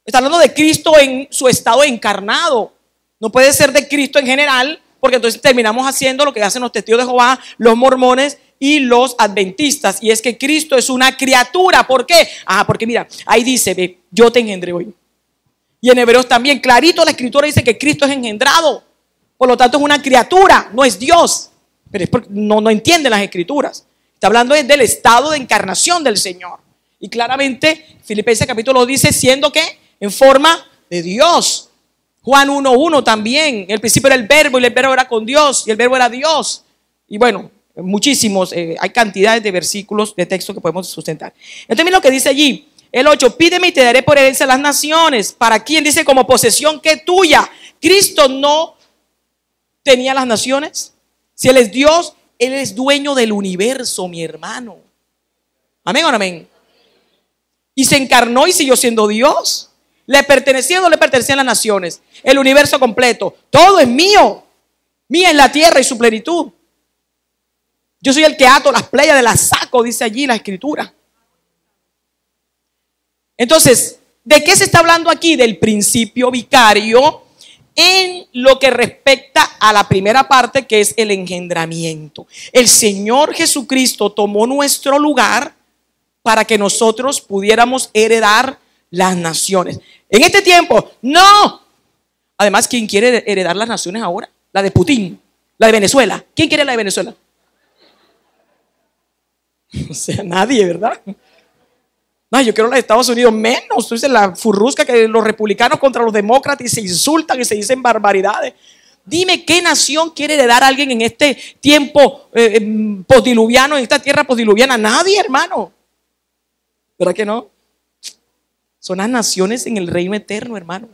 Está hablando de Cristo en su estado encarnado. No puede ser de Cristo en general, porque entonces terminamos haciendo lo que hacen los testigos de Jehová, los mormones y los adventistas, y es que Cristo es una criatura. ¿Por qué? Porque mira, ahí dice, ve, yo te engendré hoy. Y en Hebreos también, clarito la escritura dice que Cristo es engendrado. Por lo tanto es una criatura, no es Dios. Pero es porque no entienden las escrituras. Está hablando del estado de encarnación del Señor. Y claramente Filipenses capítulo 2 dice, siendo que en forma de Dios. Juan 1:1 también, en el principio era el verbo y el verbo era con Dios y el verbo era Dios. Y bueno, muchísimos, hay cantidades de versículos de texto que podemos sustentar. Entonces mira lo que dice allí, el 8, pídeme y te daré por herencia las naciones. ¿Para quién? Dice como posesión que tuya. Cristo no tenía las naciones. Si Él es Dios, Él es dueño del universo, mi hermano. Amén o no amén. Y se encarnó y siguió siendo Dios. ¿Le pertenecía o no le pertenecían las naciones? El universo completo. Todo es mío. Mía es la tierra y su plenitud. Yo soy el que ato las playas de la saco, dice allí la escritura. Entonces, ¿de qué se está hablando aquí? Del principio vicario en lo que respecta a la primera parte, que es el engendramiento. El Señor Jesucristo tomó nuestro lugar para que nosotros pudiéramos heredar las naciones. En este tiempo, no. Además, ¿quién quiere heredar las naciones ahora? La de Putin, la de Venezuela. ¿Quién quiere la de Venezuela? O sea, nadie, ¿verdad? No, yo quiero la de Estados Unidos, menos. Tú dices la furrusca que los republicanos contra los demócratas y se insultan y se dicen barbaridades. Dime qué nación quiere heredar a alguien en este tiempo postdiluviano, en esta tierra postdiluviana. Nadie, hermano. ¿Verdad que no? Son las naciones en el reino eterno, hermano.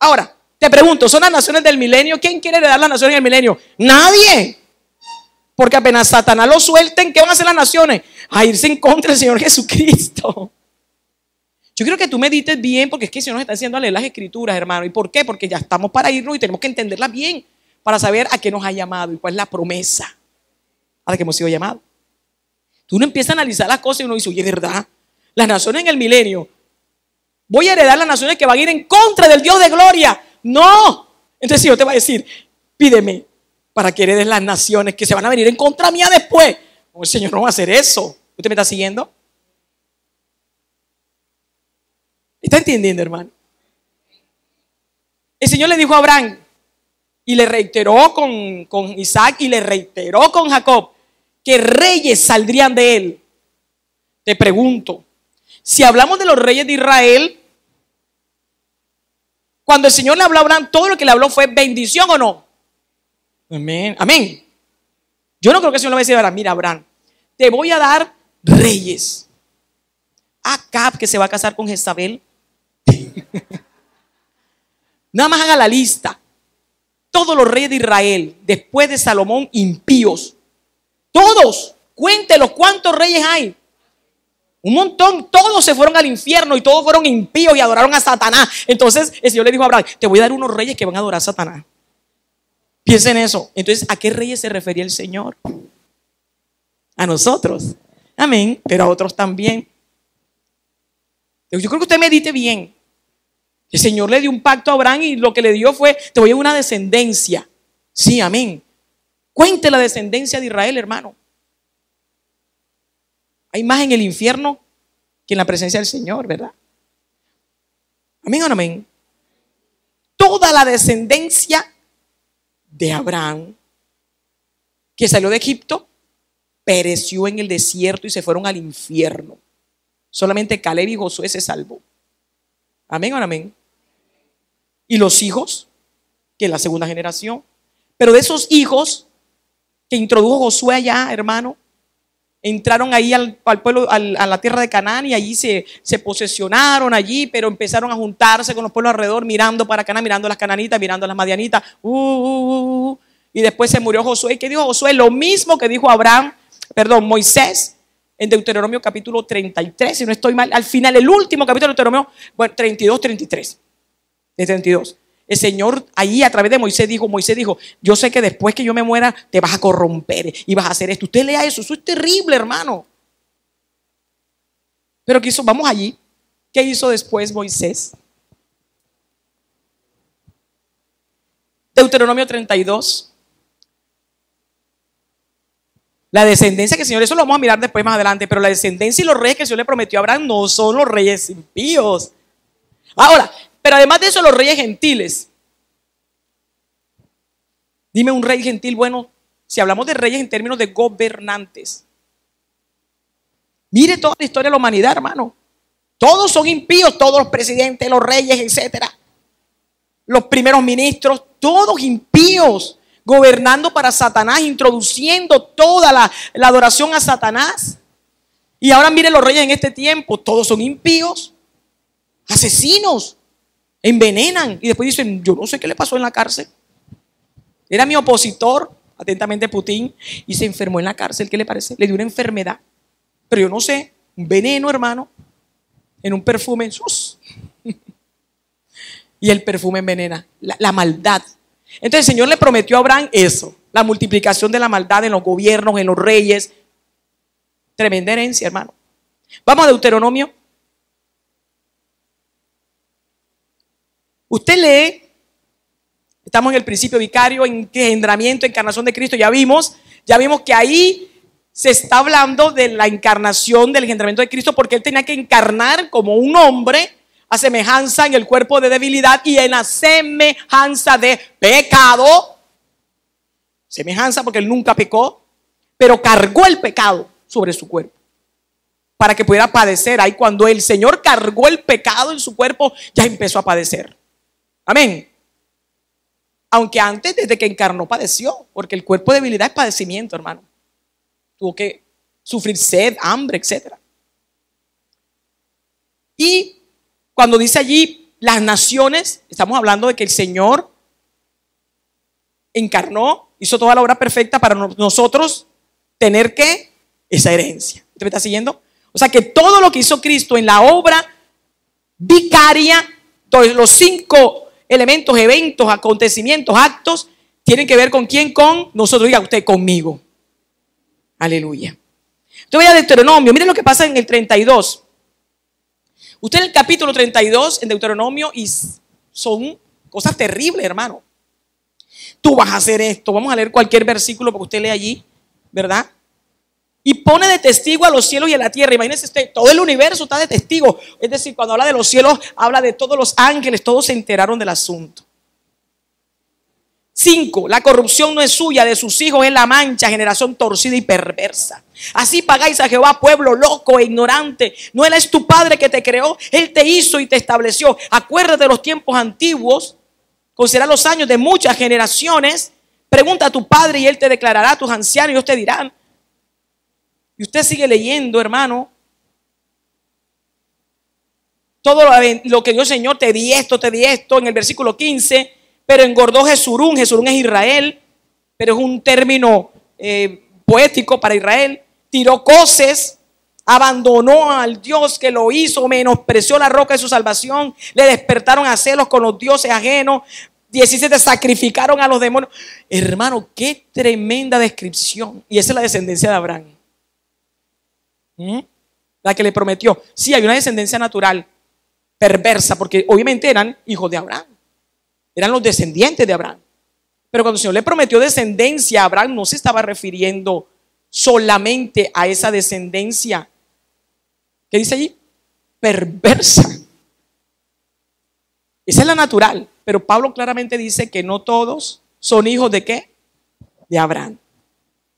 Ahora, te pregunto, ¿son las naciones del milenio? ¿Quién quiere heredar las naciones en el milenio? Nadie. Porque apenas Satanás lo suelten, ¿qué van a hacer las naciones? A irse en contra del Señor Jesucristo. Yo quiero que tú medites bien, porque es que el Señor nos está haciendo a leer las escrituras, hermano. ¿Y por qué? Porque ya estamos para irnos y tenemos que entenderlas bien para saber a qué nos ha llamado y cuál es la promesa a la que hemos sido llamados. Tú no empiezas a analizar las cosas y uno dice, oye, ¿verdad? Las naciones en el milenio, voy a heredar las naciones que van a ir en contra del Dios de gloria. No. Entonces el Señor te va a decir, pídeme para que heredes las naciones que se van a venir en contra mía después. No, el Señor no va a hacer eso. ¿Usted me está siguiendo? ¿Está entendiendo, hermano? El Señor le dijo a Abraham, y le reiteró con Isaac, y le reiteró con Jacob, que reyes saldrían de él. Te pregunto, si hablamos de los reyes de Israel, cuando el Señor le habló a Abraham, todo lo que le habló fue bendición, ¿o no? Amén, amén. Yo no creo que el Señor le vaya a decir a Abraham, mira, Abraham, te voy a dar reyes. Acab, que se va a casar con Jezabel. Nada más haga la lista. Todos los reyes de Israel, después de Salomón, impíos. Todos. Cuéntelos cuántos reyes hay. Un montón. Todos se fueron al infierno y todos fueron impíos y adoraron a Satanás. Entonces el Señor le dijo a Abraham, te voy a dar unos reyes que van a adorar a Satanás. Piensen en eso. Entonces, ¿a qué reyes se refería el Señor? A nosotros. Amén. Pero a otros también. Yo creo que usted medite bien. El Señor le dio un pacto a Abraham y lo que le dio fue, te voy a dar una descendencia. Sí, amén. Cuente la descendencia de Israel, hermano. Hay más en el infierno que en la presencia del Señor, ¿verdad? Amén o no amén. Toda la descendencia de Abraham que salió de Egipto pereció en el desierto y se fueron al infierno. Solamente Caleb y Josué se salvó. Amén o no amén. Y los hijos, que es la segunda generación. Pero de esos hijos que introdujo Josué allá, hermano, entraron ahí al pueblo, a la tierra de Canaán, y allí se posesionaron allí, pero empezaron a juntarse con los pueblos alrededor, mirando para Canaán, mirando a las cananitas, mirando a las madianitas. Y después se murió Josué. ¿Y qué dijo Josué? Lo mismo que dijo Moisés en Deuteronomio capítulo 33, si no estoy mal, al final, el último capítulo de Deuteronomio, 32, 33. De 32. El Señor ahí a través de Moisés dijo, yo sé que después que yo me muera te vas a corromper y vas a hacer esto. Usted lea eso es terrible, hermano. Pero ¿qué hizo? Vamos allí. ¿Qué hizo después Moisés? Deuteronomio 32. La descendencia que el Señor, eso lo vamos a mirar después más adelante, pero la descendencia y los reyes que el Señor le prometió a Abraham no son los reyes impíos. Ahora, pero además de eso, los reyes gentiles. Dime un rey gentil bueno, si hablamos de reyes en términos de gobernantes. Mire toda la historia de la humanidad, hermano. Todos son impíos, todos los presidentes, los reyes, etcétera. Los primeros ministros, todos impíos, gobernando para Satanás, introduciendo toda la adoración a Satanás. Y ahora mire los reyes en este tiempo, todos son impíos, asesinos. Envenenan y después dicen, yo no sé qué le pasó en la cárcel. Era mi opositor, atentamente Putin, y se enfermó en la cárcel. ¿Qué le parece? Le dio una enfermedad, pero yo no sé, un veneno, hermano, en un perfume. Y el perfume envenena, la maldad. Entonces el Señor le prometió a Abraham eso, la multiplicación de la maldad en los gobiernos, en los reyes. Tremenda herencia, hermano. Vamos a Deuteronomio. Usted lee, estamos en el principio vicario, engendramiento, encarnación de Cristo, ya vimos que ahí se está hablando de la encarnación, del engendramiento de Cristo, porque Él tenía que encarnar como un hombre a semejanza en el cuerpo de debilidad y en la semejanza de pecado. Semejanza porque Él nunca pecó, pero cargó el pecado sobre su cuerpo para que pudiera padecer. Ahí cuando el Señor cargó el pecado en su cuerpo, ya empezó a padecer. Amén. Aunque antes, desde que encarnó, padeció, porque el cuerpo de debilidad es padecimiento, hermano. Tuvo que sufrir sed, hambre, etc. Y cuando dice allí las naciones, estamos hablando de que el Señor encarnó, hizo toda la obra perfecta para nosotros tener que esa herencia. ¿Usted me está siguiendo? O sea que todo lo que hizo Cristo en la obra vicaria, todos los 5 elementos, eventos, acontecimientos, actos, tienen que ver con quién, con nosotros. Diga usted, conmigo. Aleluya. Usted vaya a Deuteronomio, miren lo que pasa en el 32. Usted en el capítulo 32 en Deuteronomio, y son cosas terribles, hermano. Tú vas a hacer esto. Vamos a leer cualquier versículo porque usted lee allí, ¿verdad? y pone de testigo a los cielos y a la tierra. Imagínense usted, todo el universo está de testigo. Es decir, cuando habla de los cielos, habla de todos los ángeles, todos se enteraron del asunto. 5. La corrupción no es suya, de sus hijos es la mancha, generación torcida y perversa. Así pagáis a Jehová, pueblo loco e ignorante. No Él es tu padre que te creó, Él te hizo y te estableció. Acuérdate de los tiempos antiguos, considera los años de muchas generaciones. Pregunta a tu padre y Él te declarará, a tus ancianos y ellos te dirán. Y usted sigue leyendo, hermano. Todo lo que Dios, Señor, te di esto, en el versículo 15. Pero engordó Jesurún. Jesurún es Israel, pero es un término poético para Israel. Tiró coces, abandonó al Dios que lo hizo, menospreció la roca de su salvación. Le despertaron a celos con los dioses ajenos. 17, sacrificaron a los demonios. Hermano, qué tremenda descripción. Y esa es la descendencia de Abraham. La que le prometió. Sí, hay una descendencia natural perversa, porque obviamente eran hijos de Abraham. Eran los descendientes de Abraham. Pero cuando el Señor le prometió descendencia a Abraham, no se estaba refiriendo solamente a esa descendencia. ¿Qué dice allí? Perversa. Esa es la natural. Pero Pablo claramente dice que no todos son hijos de ¿qué? De Abraham.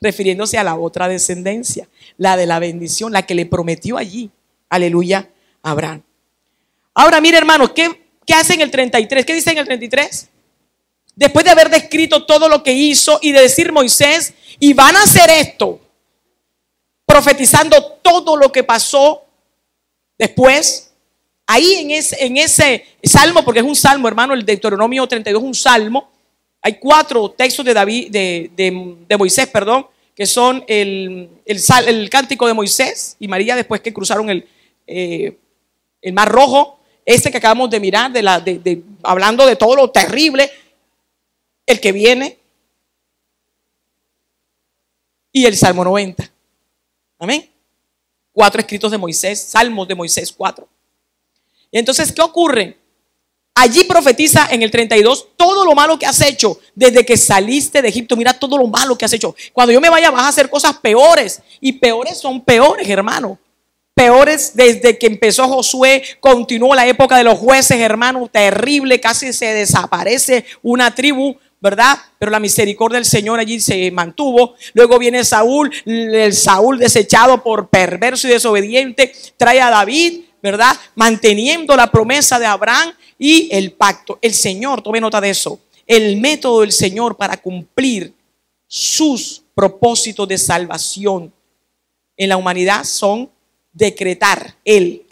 Refiriéndose a la otra descendencia, la de la bendición, la que le prometió allí, aleluya, a Abraham. Ahora mire, hermano, ¿qué hace en el 33? ¿Qué dice en el 33? Después de haber descrito todo lo que hizo y de decir Moisés, y van a hacer esto, profetizando todo lo que pasó después, ahí en ese salmo, porque es un salmo, hermano, el Deuteronomio 32 es un salmo. Hay 4 textos de David, de Moisés, perdón, que son el cántico de Moisés y María después que cruzaron el Mar Rojo. Este que acabamos de mirar, hablando de todo lo terrible, el que viene, y el Salmo 90. Amén. 4 escritos de Moisés, salmos de Moisés, 4. Y entonces, ¿qué ocurre? Allí profetiza en el 32 todo lo malo que has hecho desde que saliste de Egipto. Mira todo lo malo que has hecho. Cuando yo me vaya vas a hacer cosas peores. Y peores son peores, hermano. Peores desde que empezó Josué, continuó la época de los jueces, hermano, terrible, casi se desaparece una tribu, ¿verdad? Pero la misericordia del Señor allí se mantuvo. Luego viene Saúl, el Saúl desechado por perverso y desobediente, trae a David, ¿verdad? Manteniendo la promesa de Abraham y el pacto. El Señor, tome nota de eso, el método del Señor para cumplir sus propósitos de salvación en la humanidad son decretar. Él,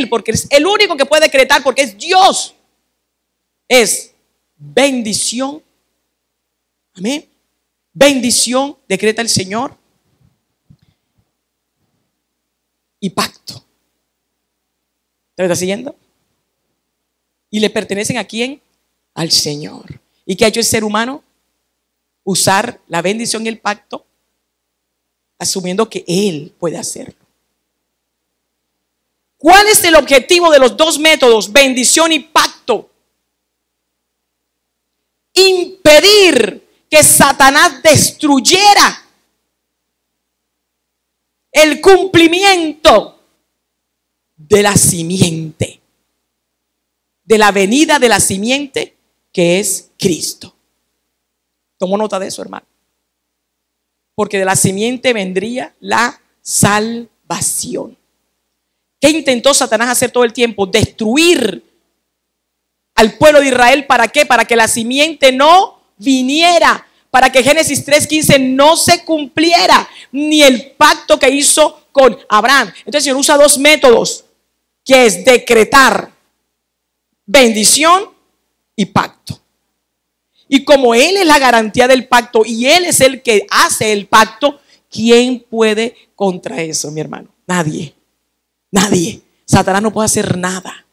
porque es el único que puede decretar, porque es Dios. Es bendición. Amén. Bendición, decreta el Señor. Y pacto. ¿Te está siguiendo? Y le pertenecen ¿a quién? Al Señor. ¿Y qué ha hecho el ser humano? Usar la bendición y el pacto, asumiendo que Él puede hacerlo. ¿Cuál es el objetivo de los dos métodos, bendición y pacto? Impedir que Satanás destruyera el cumplimiento de la simiente, de la venida de la simiente que es Cristo. Tomó nota de eso, hermano. Porque de la simiente vendría la salvación. ¿Qué intentó Satanás hacer todo el tiempo? Destruir al pueblo de Israel. ¿Para qué? Para que la simiente no viniera, para que Génesis 3:15 no se cumpliera, ni el pacto que hizo con Abraham. Entonces el Señor usa dos métodos, que es decretar bendición y pacto. Y como Él es la garantía del pacto y Él es el que hace el pacto, ¿quién puede contra eso, mi hermano? Nadie. Nadie. Satanás no puede hacer nada.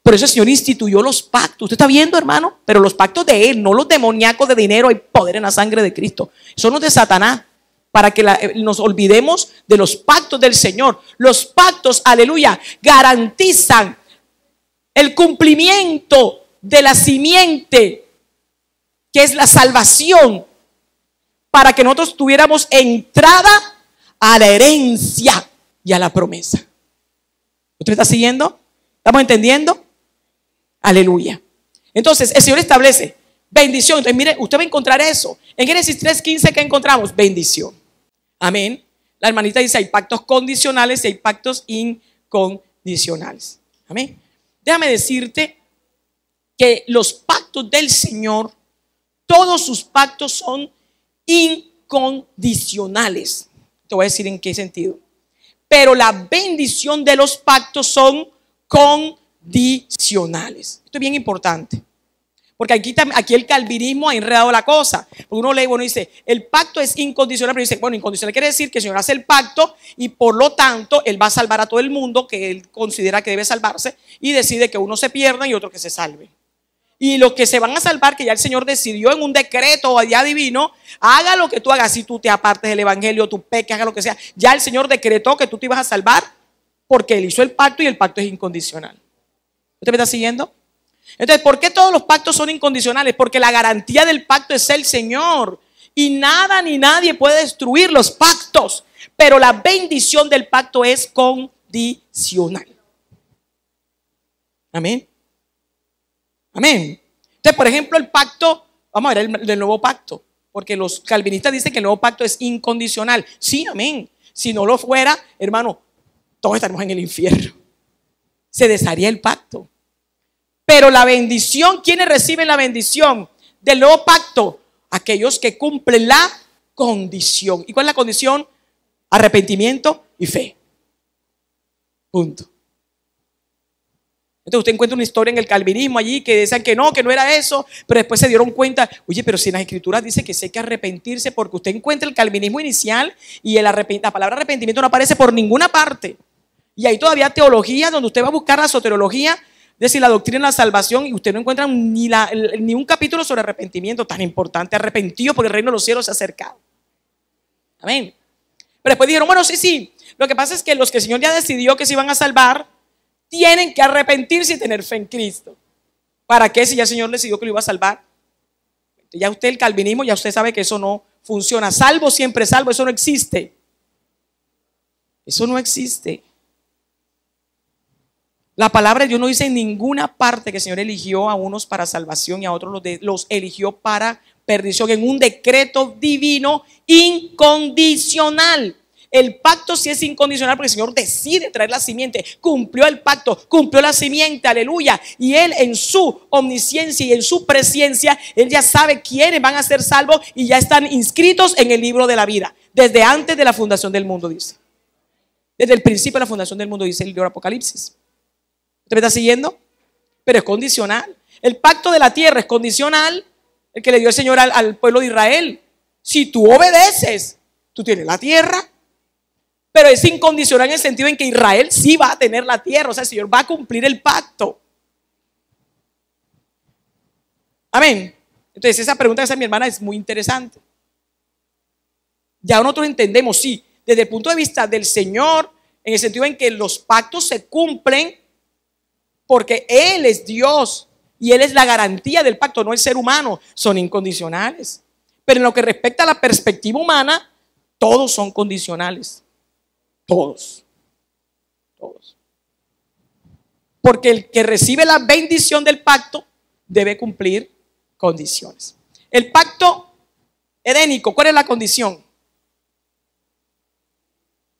Por eso el Señor instituyó los pactos. ¿Usted está viendo, hermano? Pero los pactos de Él, no los demoníacos de dinero. Hay poder en la sangre de Cristo. Son los de Satanás. Para que nos olvidemos de los pactos del Señor. Los pactos, aleluya, garantizan el cumplimiento de la simiente, que es la salvación, para que nosotros tuviéramos entrada a la herencia y a la promesa. ¿Usted me está siguiendo? ¿Estamos entendiendo? Aleluya. Entonces, el Señor establece bendición. Entonces, mire, usted va a encontrar eso. En Génesis 3:15, ¿qué encontramos? Bendición. Amén. La hermanita dice, hay pactos condicionales y hay pactos incondicionales. Amén. Déjame decirte que los pactos del Señor, todos sus pactos son incondicionales. Te voy a decir en qué sentido. Pero la bendición de los pactos son condicionales. Esto es bien importante. Porque aquí el calvinismo ha enredado la cosa. Porque uno lee, bueno, dice, el pacto es incondicional, pero dice, bueno, incondicional quiere decir que el Señor hace el pacto y por lo tanto Él va a salvar a todo el mundo que Él considera que debe salvarse y decide que uno se pierda y otro que se salve. Y los que se van a salvar, que ya el Señor decidió en un decreto allá divino, haga lo que tú hagas, si tú te apartes del evangelio, tú peques, haga lo que sea, ya el Señor decretó que tú te ibas a salvar porque Él hizo el pacto y el pacto es incondicional. ¿Usted me está siguiendo? Entonces, ¿por qué todos los pactos son incondicionales? Porque la garantía del pacto es el Señor y nada ni nadie puede destruir los pactos, pero la bendición del pacto es condicional. Amén. Amén. Entonces, por ejemplo, el pacto, vamos a ver el del nuevo pacto, porque los calvinistas dicen que el nuevo pacto es incondicional. Sí, amén. Si no lo fuera, hermano, todos estaremos en el infierno. Se desharía el pacto. Pero la bendición, ¿quiénes reciben la bendición del nuevo pacto? Aquellos que cumplen la condición. ¿Y cuál es la condición? Arrepentimiento y fe. Punto. Entonces usted encuentra una historia en el calvinismo allí que decían que no era eso, pero después se dieron cuenta, oye, pero si en las escrituras dice que sí hay que arrepentirse, porque usted encuentra el calvinismo inicial y la palabra arrepentimiento no aparece por ninguna parte. Y hay todavía teología donde usted va a buscar la soteriología, es decir, la doctrina de la salvación, y usted no encuentra ni un capítulo sobre arrepentimiento tan importante, arrepentido porque el reino de los cielos se ha acercado. Amén. Pero después dijeron, bueno, sí, lo que pasa es que los que el Señor ya decidió que se iban a salvar, tienen que arrepentirse y tener fe en Cristo. ¿Para qué? Si ya el Señor decidió que lo iba a salvar. Ya usted, el calvinismo, ya usted sabe que eso no funciona. Salvo, siempre salvo, eso no existe. Eso no existe. La palabra de Dios no dice en ninguna parte que el Señor eligió a unos para salvación y a otros los eligió para perdición, en un decreto divino incondicional. El pacto sí es incondicional porque el Señor decide traer la simiente. Cumplió el pacto, cumplió la simiente, aleluya. Y Él en su omnisciencia y en su presciencia, Él ya sabe quiénes van a ser salvos y ya están inscritos en el libro de la vida. Desde antes de la fundación del mundo, dice. Desde el principio de la fundación del mundo, dice el libro de Apocalipsis. ¿Usted me está siguiendo? Pero es condicional. El pacto de la tierra es condicional. El que le dio el Señor al pueblo de Israel. Si tú obedeces, tú tienes la tierra. Pero es incondicional en el sentido en que Israel sí va a tener la tierra. O sea, el Señor va a cumplir el pacto. Amén. Entonces esa pregunta que hace mi hermana es muy interesante. Ya nosotros entendemos, sí, desde el punto de vista del Señor, en el sentido en que los pactos se cumplen porque Él es Dios y Él es la garantía del pacto, no el ser humano. Son incondicionales. Pero en lo que respecta a la perspectiva humana, todos son condicionales. Todos. Porque el que recibe la bendición del pacto debe cumplir condiciones. El pacto edénico, ¿cuál es la condición?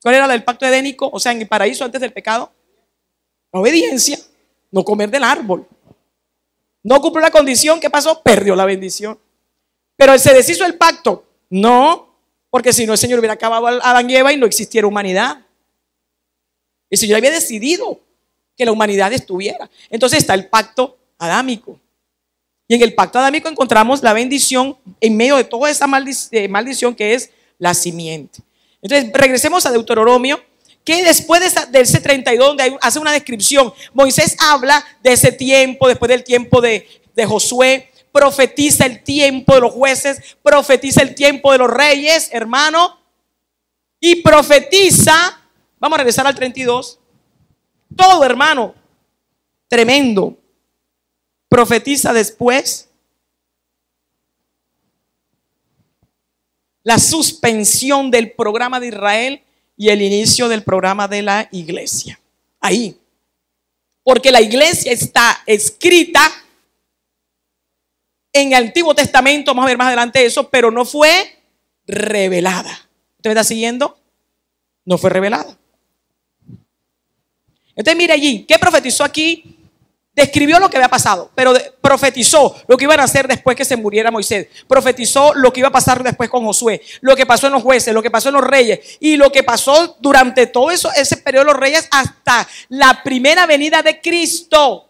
¿Cuál era la del pacto edénico? O sea, en el paraíso antes del pecado. La obediencia, no comer del árbol. No cumplió la condición, ¿qué pasó? Perdió la bendición. Pero se deshizo el pacto. No. Porque si no, el Señor hubiera acabado a Adán y Eva y no existiera humanidad. El Señor había decidido que la humanidad estuviera. Entonces está el pacto adámico. Y en el pacto adámico encontramos la bendición en medio de toda esa maldición que es la simiente. Entonces regresemos a Deuteronomio, que después de ese 32, donde hace una descripción. Moisés habla de ese tiempo, después del tiempo de Josué. Profetiza el tiempo de los jueces, profetiza el tiempo de los reyes, hermano, y profetiza, vamos a regresar al 32, todo, hermano, tremendo. Profetiza después la suspensión del programa de Israel y el inicio del programa de la iglesia. Ahí. Porque la iglesia está escrita en el Antiguo Testamento, vamos a ver más adelante eso, pero no fue revelada. ¿Usted me está siguiendo? No fue revelada. Entonces mire allí, ¿qué profetizó aquí? Describió lo que había pasado, pero profetizó lo que iban a hacer después que se muriera Moisés. Profetizó lo que iba a pasar después con Josué, lo que pasó en los jueces, lo que pasó en los reyes y lo que pasó durante todo eso, ese periodo de los reyes hasta la primera venida de Cristo.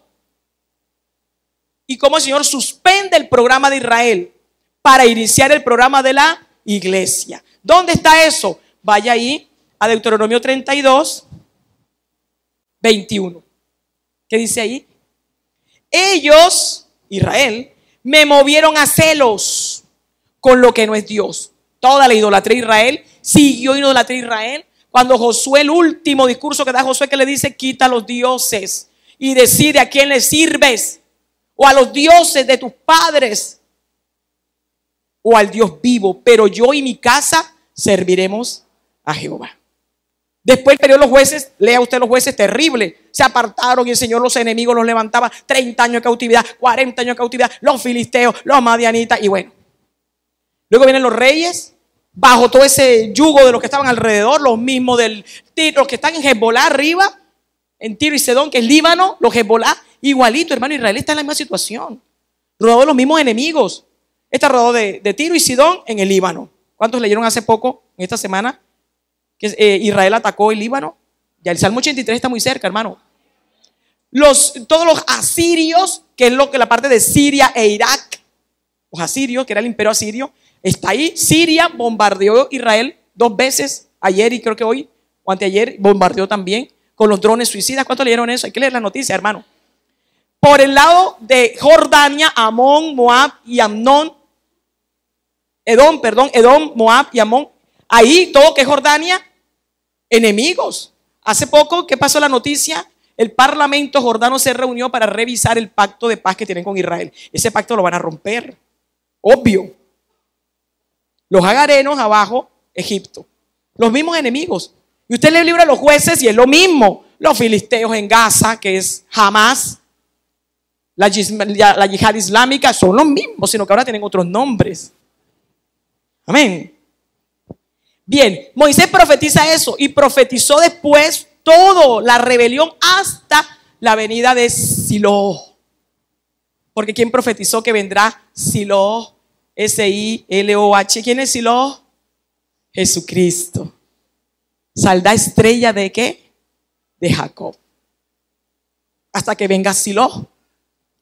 Y cómo el Señor suspende el programa de Israel para iniciar el programa de la iglesia. ¿Dónde está eso? Vaya ahí a Deuteronomio 32, 21. ¿Qué dice ahí? Ellos, Israel, me movieron a celos con lo que no es Dios. Toda la idolatría de Israel, siguió idolatría de Israel. Cuando Josué, el último discurso que da Josué, que le dice, quita a los dioses y decide a quién le sirves, o a los dioses de tus padres, o al Dios vivo, pero yo y mi casa serviremos a Jehová. Después el periodo de los jueces, lea usted los jueces, terrible. Se apartaron y el Señor los enemigos los levantaba. 30 años de cautividad, 40 años de cautividad, los filisteos, los madianitas y bueno. Luego vienen los reyes, bajo todo ese yugo de los que estaban alrededor, los mismos del Tiro, los que están en Hezbolá arriba, en Tiro y Sidón, que es Líbano, los Hezbolá, igualito, hermano. Israel está en la misma situación, rodeado de los mismos enemigos. Está rodeado de Tiro y Sidón en el Líbano. ¿Cuántos leyeron hace poco, en esta semana, que Israel atacó el Líbano? Ya el Salmo 83 está muy cerca, hermano. Todos los asirios, que es la parte de Siria e Irak, los asirios, que era el imperio asirio, está ahí. Siria bombardeó Israel 2 veces, ayer y creo que hoy, o anteayer, bombardeó también con los drones suicidas. ¿Cuántos leyeron eso? Hay que leer la noticia, hermano. Por el lado de Jordania, Amón, Moab y Amnón, Edom, Moab y Amón, ahí todo que es Jordania, enemigos. Hace poco, ¿qué pasó la noticia? El parlamento jordano se reunió para revisar el pacto de paz que tienen con Israel. Ese pacto lo van a romper, obvio. Los agarenos abajo, Egipto, los mismos enemigos. Y usted lee el libro de los jueces y es lo mismo. Los filisteos en Gaza, que es Hamas, la yihad islámica, son los mismos, sino que ahora tienen otros nombres. Amén. Bien, Moisés profetiza eso y profetizó después todo, la rebelión hasta la venida de Silo. Porque ¿quién profetizó que vendrá Silo? S-I-L-O-H. ¿Quién es Silo? Jesucristo. Saldrá estrella de ¿qué? De Jacob. Hasta que venga Silo.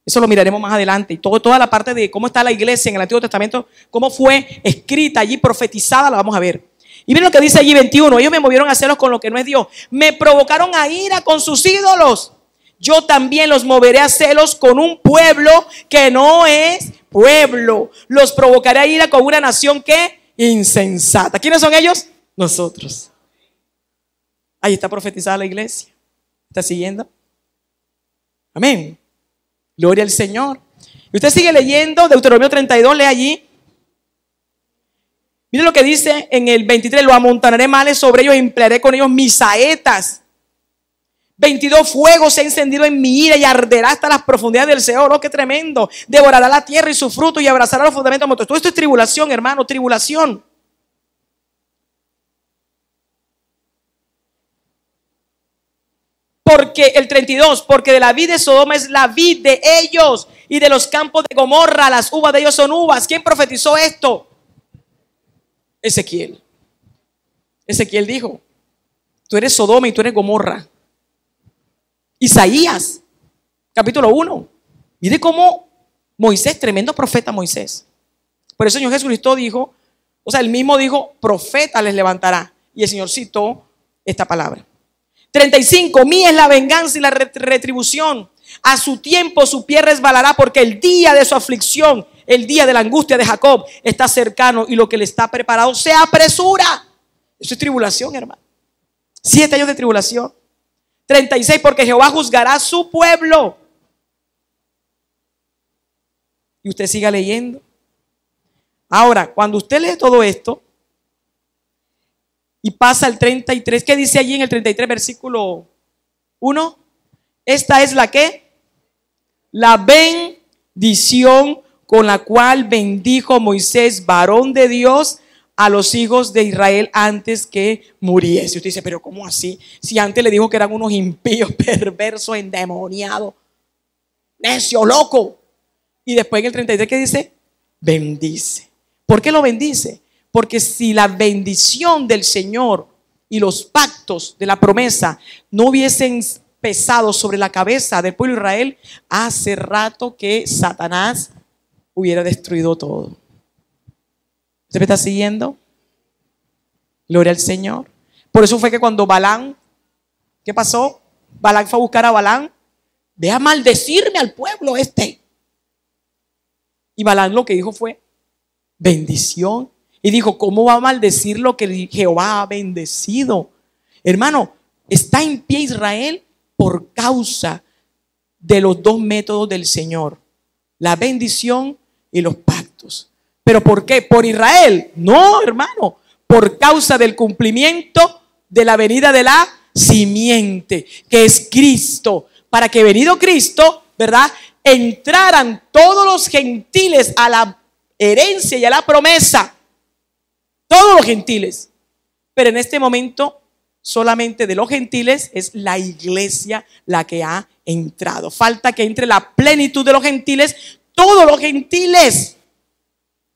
Eso lo miraremos más adelante. Y toda la parte de cómo está la iglesia en el Antiguo Testamento, cómo fue escrita allí, profetizada, la vamos a ver. Y miren lo que dice allí 21. Ellos me movieron a celos con lo que no es Dios. Me provocaron a ira con sus ídolos. Yo también los moveré a celos con un pueblo que no es pueblo. Los provocaré a ira con una nación que insensata. ¿Quiénes son ellos? Nosotros. Ahí está profetizada la iglesia. ¿Está siguiendo? Amén. Gloria al Señor. Y usted sigue leyendo Deuteronomio 32, lee allí. Mire lo que dice en el 23. Lo amontonaré males sobre ellos, emplearé con ellos mis saetas. 22. Fuego se ha encendido en mi ira y arderá hasta las profundidades del Seol. Oh, qué tremendo. Devorará la tierra y su fruto y abrazará los fundamentos de montes. Todo esto es tribulación, hermano, tribulación. Porque el 32, porque de la vid de Sodoma es la vid de ellos y de los campos de Gomorra las uvas de ellos son uvas. ¿Quién profetizó esto? Ezequiel. Ezequiel dijo, tú eres Sodoma y tú eres Gomorra. Isaías, capítulo 1. Mire cómo Moisés, tremendo profeta Moisés. Por eso el Señor Jesucristo dijo, o sea, él mismo dijo, profeta les levantará. Y el Señor citó esta palabra. 35, mía es la venganza y la retribución. A su tiempo su pie resbalará, porque el día de su aflicción, el día de la angustia de Jacob está cercano y lo que le está preparado se apresura. Eso es tribulación, hermano. 7 años de tribulación. 36, porque Jehová juzgará a su pueblo. Y usted siga leyendo. Ahora, cuando usted lee todo esto, Y pasa el 33. ¿Qué dice allí en el 33, versículo 1? Esta es la que, la bendición con la cual bendijo Moisés, varón de Dios, a los hijos de Israel antes que muriese. Usted dice, pero ¿cómo así? Si antes le dijo que eran unos impíos, perversos, endemoniados, necio, loco. Y después en el 33, ¿qué dice? Bendice. ¿Por qué lo bendice? Porque si la bendición del Señor y los pactos de la promesa no hubiesen pesado sobre la cabeza del pueblo de Israel, hace rato que Satanás hubiera destruido todo. ¿Usted me está siguiendo? Gloria al Señor. Por eso fue que cuando Balaam, ¿qué pasó? Balaam fue a buscar a Balaam. Ve a maldecirme al pueblo este. Y Balaam lo que dijo fue bendición. Y dijo, ¿cómo va a maldecir lo que Jehová ha bendecido? Hermano, está en pie Israel por causa de los dos métodos del Señor: la bendición y los pactos. ¿Pero por qué? ¿Por Israel? No, hermano, por causa del cumplimiento de la venida de la simiente, que es Cristo, para que venido Cristo, ¿verdad?, entraran todos los gentiles a la herencia y a la promesa. Todos los gentiles. Pero en este momento solamente de los gentiles es la iglesia la que ha entrado. Falta que entre la plenitud de los gentiles. Todos los gentiles,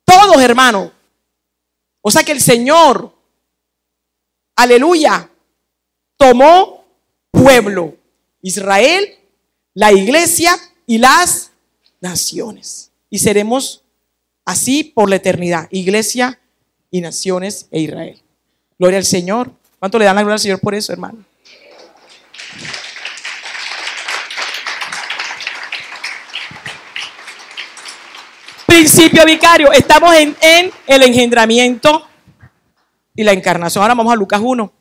todos, hermano. O sea que el Señor, aleluya, tomó pueblo, Israel, la iglesia y las naciones. Y seremos así por la eternidad: iglesia y naciones e Israel. Gloria al Señor. ¿Cuánto le dan la gloria al Señor por eso, hermano? Principio vicario. Estamos en el engendramiento y la encarnación. Ahora vamos a Lucas 1.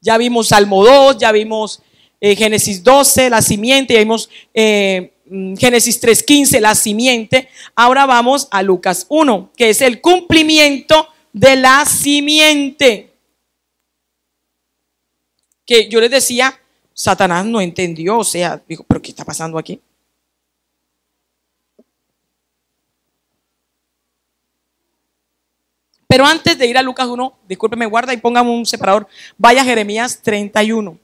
Ya vimos Salmo 2, ya vimos Génesis 12, la simiente, ya vimos Génesis 3:15, la simiente. Ahora vamos a Lucas 1, que es el cumplimiento de la simiente. Que yo les decía, Satanás no entendió, o sea, dijo, ¿pero qué está pasando aquí? Pero antes de ir a Lucas 1, discúlpeme, guarda y póngame un separador. Vaya a Jeremías 31.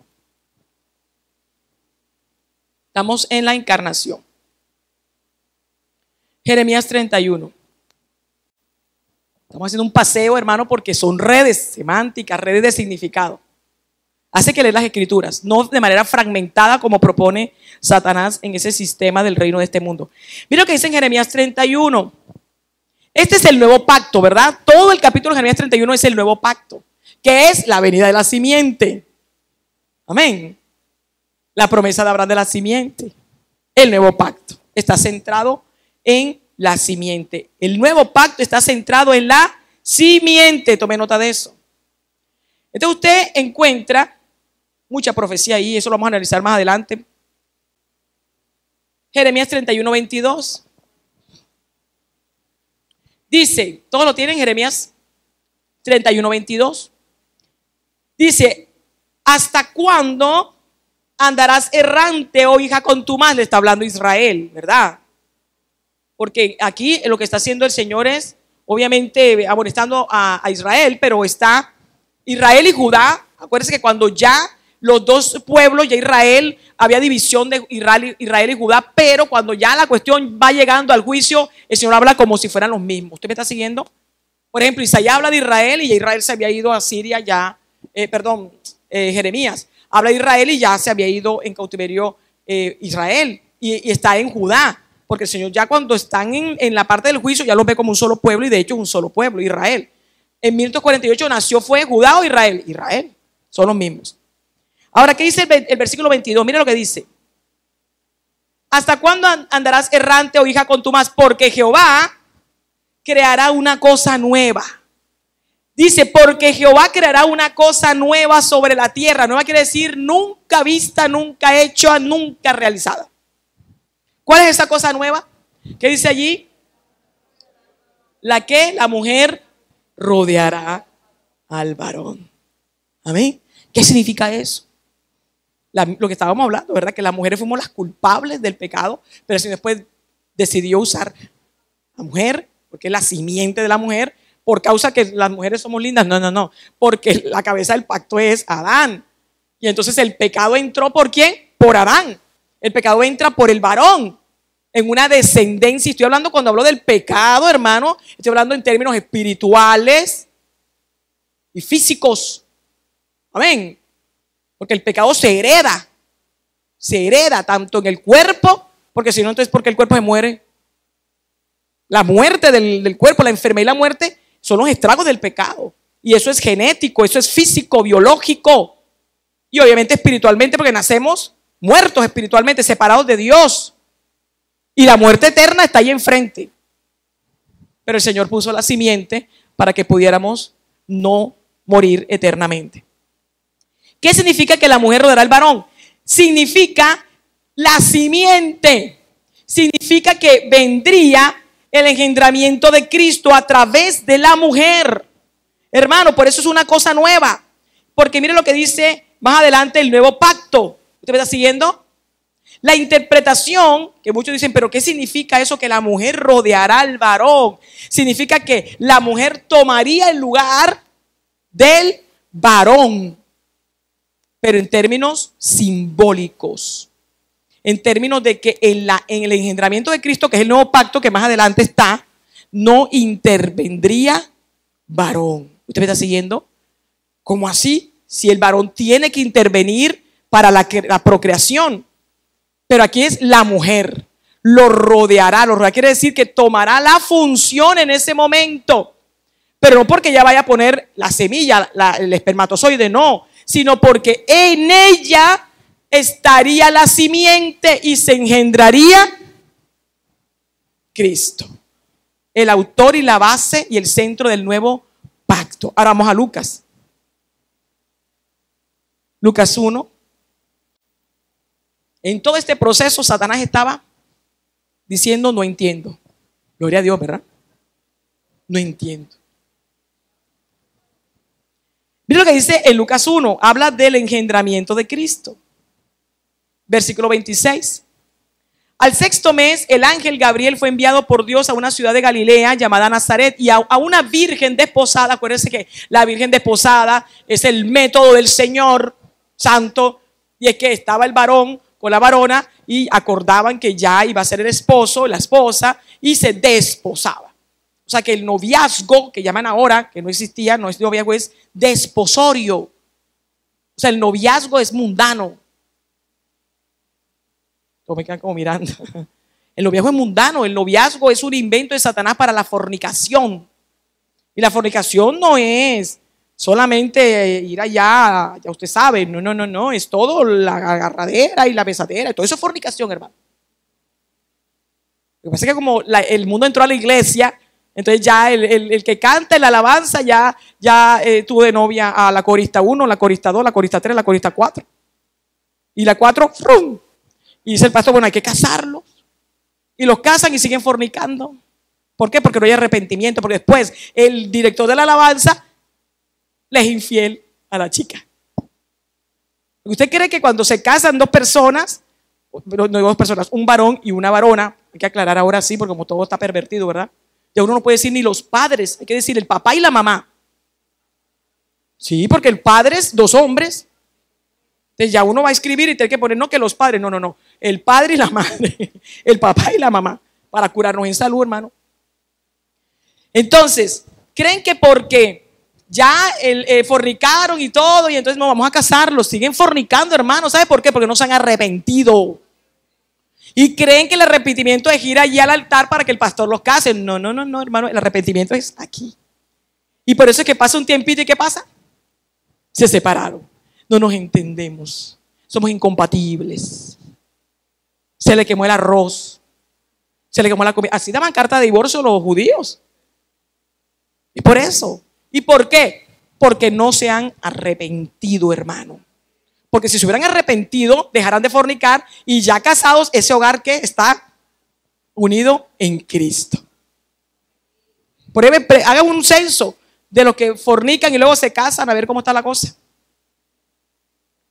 Estamos en la encarnación. Jeremías 31. Estamos haciendo un paseo, hermano, porque son redes semánticas, redes de significado. Hace que leer las escrituras, no de manera fragmentada como propone Satanás en ese sistema del reino de este mundo. Mira lo que dice en Jeremías 31. Este es el nuevo pacto, ¿verdad? Todo el capítulo de Jeremías 31 es el nuevo pacto, que es la venida de la simiente. Amén. La promesa de Abraham de la simiente. El nuevo pacto está centrado en la simiente. El nuevo pacto está centrado en la simiente. Tome nota de eso. Entonces usted encuentra mucha profecía ahí. Eso lo vamos a analizar más adelante. Jeremías 31, 22. Dice, ¿todos lo tienen? Jeremías 31, 22. Dice, ¿hasta cuándo andarás errante, oh hija contumaz? Le está hablando Israel, ¿verdad? Porque aquí lo que está haciendo el Señor es, obviamente, amonestando a Israel, pero está Israel y Judá. Acuérdense que cuando ya los dos pueblos, ya Israel, había división de Israel y Judá, pero cuando ya la cuestión va llegando al juicio, el Señor habla como si fueran los mismos. ¿Usted me está siguiendo? Por ejemplo, Isaías habla de Israel y ya Israel se había ido a Siria ya, Jeremías habla de Israel y ya se había ido en cautiverio Israel y está en Judá, porque el Señor ya cuando están en la parte del juicio ya los ve como un solo pueblo, y de hecho es un solo pueblo, Israel. En 1948 nació, ¿fue Judá o Israel? Israel, son los mismos. Ahora, ¿qué dice el versículo 22? Mira lo que dice. ¿Hasta cuándo andarás errante, oh hija contumaz? Porque Jehová creará una cosa nueva. Dice, porque Jehová creará una cosa nueva sobre la tierra. Nueva quiere decir nunca vista, nunca hecha, nunca realizada. ¿Cuál es esa cosa nueva? ¿Qué dice allí? La que la mujer rodeará al varón. Amén. ¿Qué significa eso? Lo que estábamos hablando, ¿verdad? Que las mujeres fuimos las culpables del pecado, pero el Señor después decidió usar a la mujer, porque es la simiente de la mujer, por causa que las mujeres somos lindas. No, porque la cabeza del pacto es Adán. Y entonces el pecado entró ¿por quién? Por Adán. El pecado entra por el varón, en una descendencia. Estoy hablando, cuando hablo del pecado, hermano, estoy hablando en términos espirituales y físicos. Amén. Porque el pecado se hereda tanto en el cuerpo, porque si no, entonces porque el cuerpo se muere. La muerte del cuerpo, la enfermedad y la muerte son los estragos del pecado. Y eso es genético, eso es físico, biológico. Y obviamente espiritualmente, porque nacemos muertos espiritualmente, separados de Dios. Y la muerte eterna está ahí enfrente. Pero el Señor puso la simiente para que pudiéramos no morir eternamente. ¿Qué significa que la mujer rodeará al varón? Significa la simiente. Significa que vendría el engendramiento de Cristo a través de la mujer. Hermano, por eso es una cosa nueva. Porque mire lo que dice más adelante el nuevo pacto. ¿Usted me está siguiendo? La interpretación, que muchos dicen, pero ¿qué significa eso que la mujer rodeará al varón? Significa que la mujer tomaría el lugar del varón, pero en términos simbólicos. En términos de que en el engendramiento de Cristo, que es el nuevo pacto que más adelante está, no intervendría varón. ¿Usted me está siguiendo? ¿Cómo así? Si el varón tiene que intervenir para la procreación. Pero aquí es la mujer. Lo rodeará. Quiere decir que tomará la función en ese momento. Pero no porque ya vaya a poner la semilla, el espermatozoide, no. Sino porque en ella estaría la simiente y se engendraría Cristo. El autor y la base y el centro del nuevo pacto. Ahora vamos a Lucas. Lucas 1. En todo este proceso Satanás estaba diciendo, no entiendo. Gloria a Dios, ¿verdad? No entiendo. Mira lo que dice en Lucas 1. Habla del engendramiento de Cristo. Versículo 26. Al sexto mes, el ángel Gabriel fue enviado por Dios a una ciudad de Galilea llamada Nazaret y a una virgen desposada. Acuérdense que la virgen desposada es el método del Señor Santo, y es que estaba el varón con la varona y acordaban que ya iba a ser el esposo, la esposa, y se desposaba. O sea que el noviazgo que llaman ahora, que no existía, no es noviazgo, es desposorio. O sea, el noviazgo es mundano. Todos me quedan como mirando. El noviazgo es mundano. El noviazgo es un invento de Satanás para la fornicación. Y la fornicación no es solamente ir allá, ya usted sabe. No. Es todo la agarradera y la besadera. Todo eso es fornicación, hermano. Lo que pasa es que como el mundo entró a la iglesia, entonces ya el que canta en la alabanza ya tuvo de novia a la corista 1, la corista 2, la corista 3, la corista 4. Y la 4, ¡frum! Y dice el pastor, bueno, hay que casarlos. Y los casan y siguen fornicando. ¿Por qué? Porque no hay arrepentimiento. Porque después el director de la alabanza le es infiel a la chica. ¿Usted cree que cuando se casan dos personas, no dos personas, un varón y una varona, hay que aclarar ahora sí, porque como todo está pervertido, ¿verdad? Ya uno no puede decir ni los padres, hay que decir el papá y la mamá. Sí, porque el padre es dos hombres. Entonces ya uno va a escribir y tiene que poner, no que los padres, no. El padre y la madre, el papá y la mamá, para curarnos en salud, hermano. Entonces, ¿creen que porque ya fornicaron y todo, y entonces no vamos a casarlos? Siguen fornicando, hermano. ¿Sabe por qué? Porque no se han arrepentido. Y creen que el arrepentimiento es ir allí al altar para que el pastor los case. No, hermano. El arrepentimiento es aquí. Y por eso es que pasa un tiempito y ¿qué pasa? Se separaron. No nos entendemos. Somos incompatibles. Se le quemó el arroz. Se le quemó la comida. Así daban carta de divorcio los judíos. Y por eso. ¿Y por qué? Porque no se han arrepentido, hermano. Porque si se hubieran arrepentido, dejarán de fornicar y ya casados, ese hogar que está unido en Cristo. Por ejemplo, hagan un censo de los que fornican y luego se casan a ver cómo está la cosa.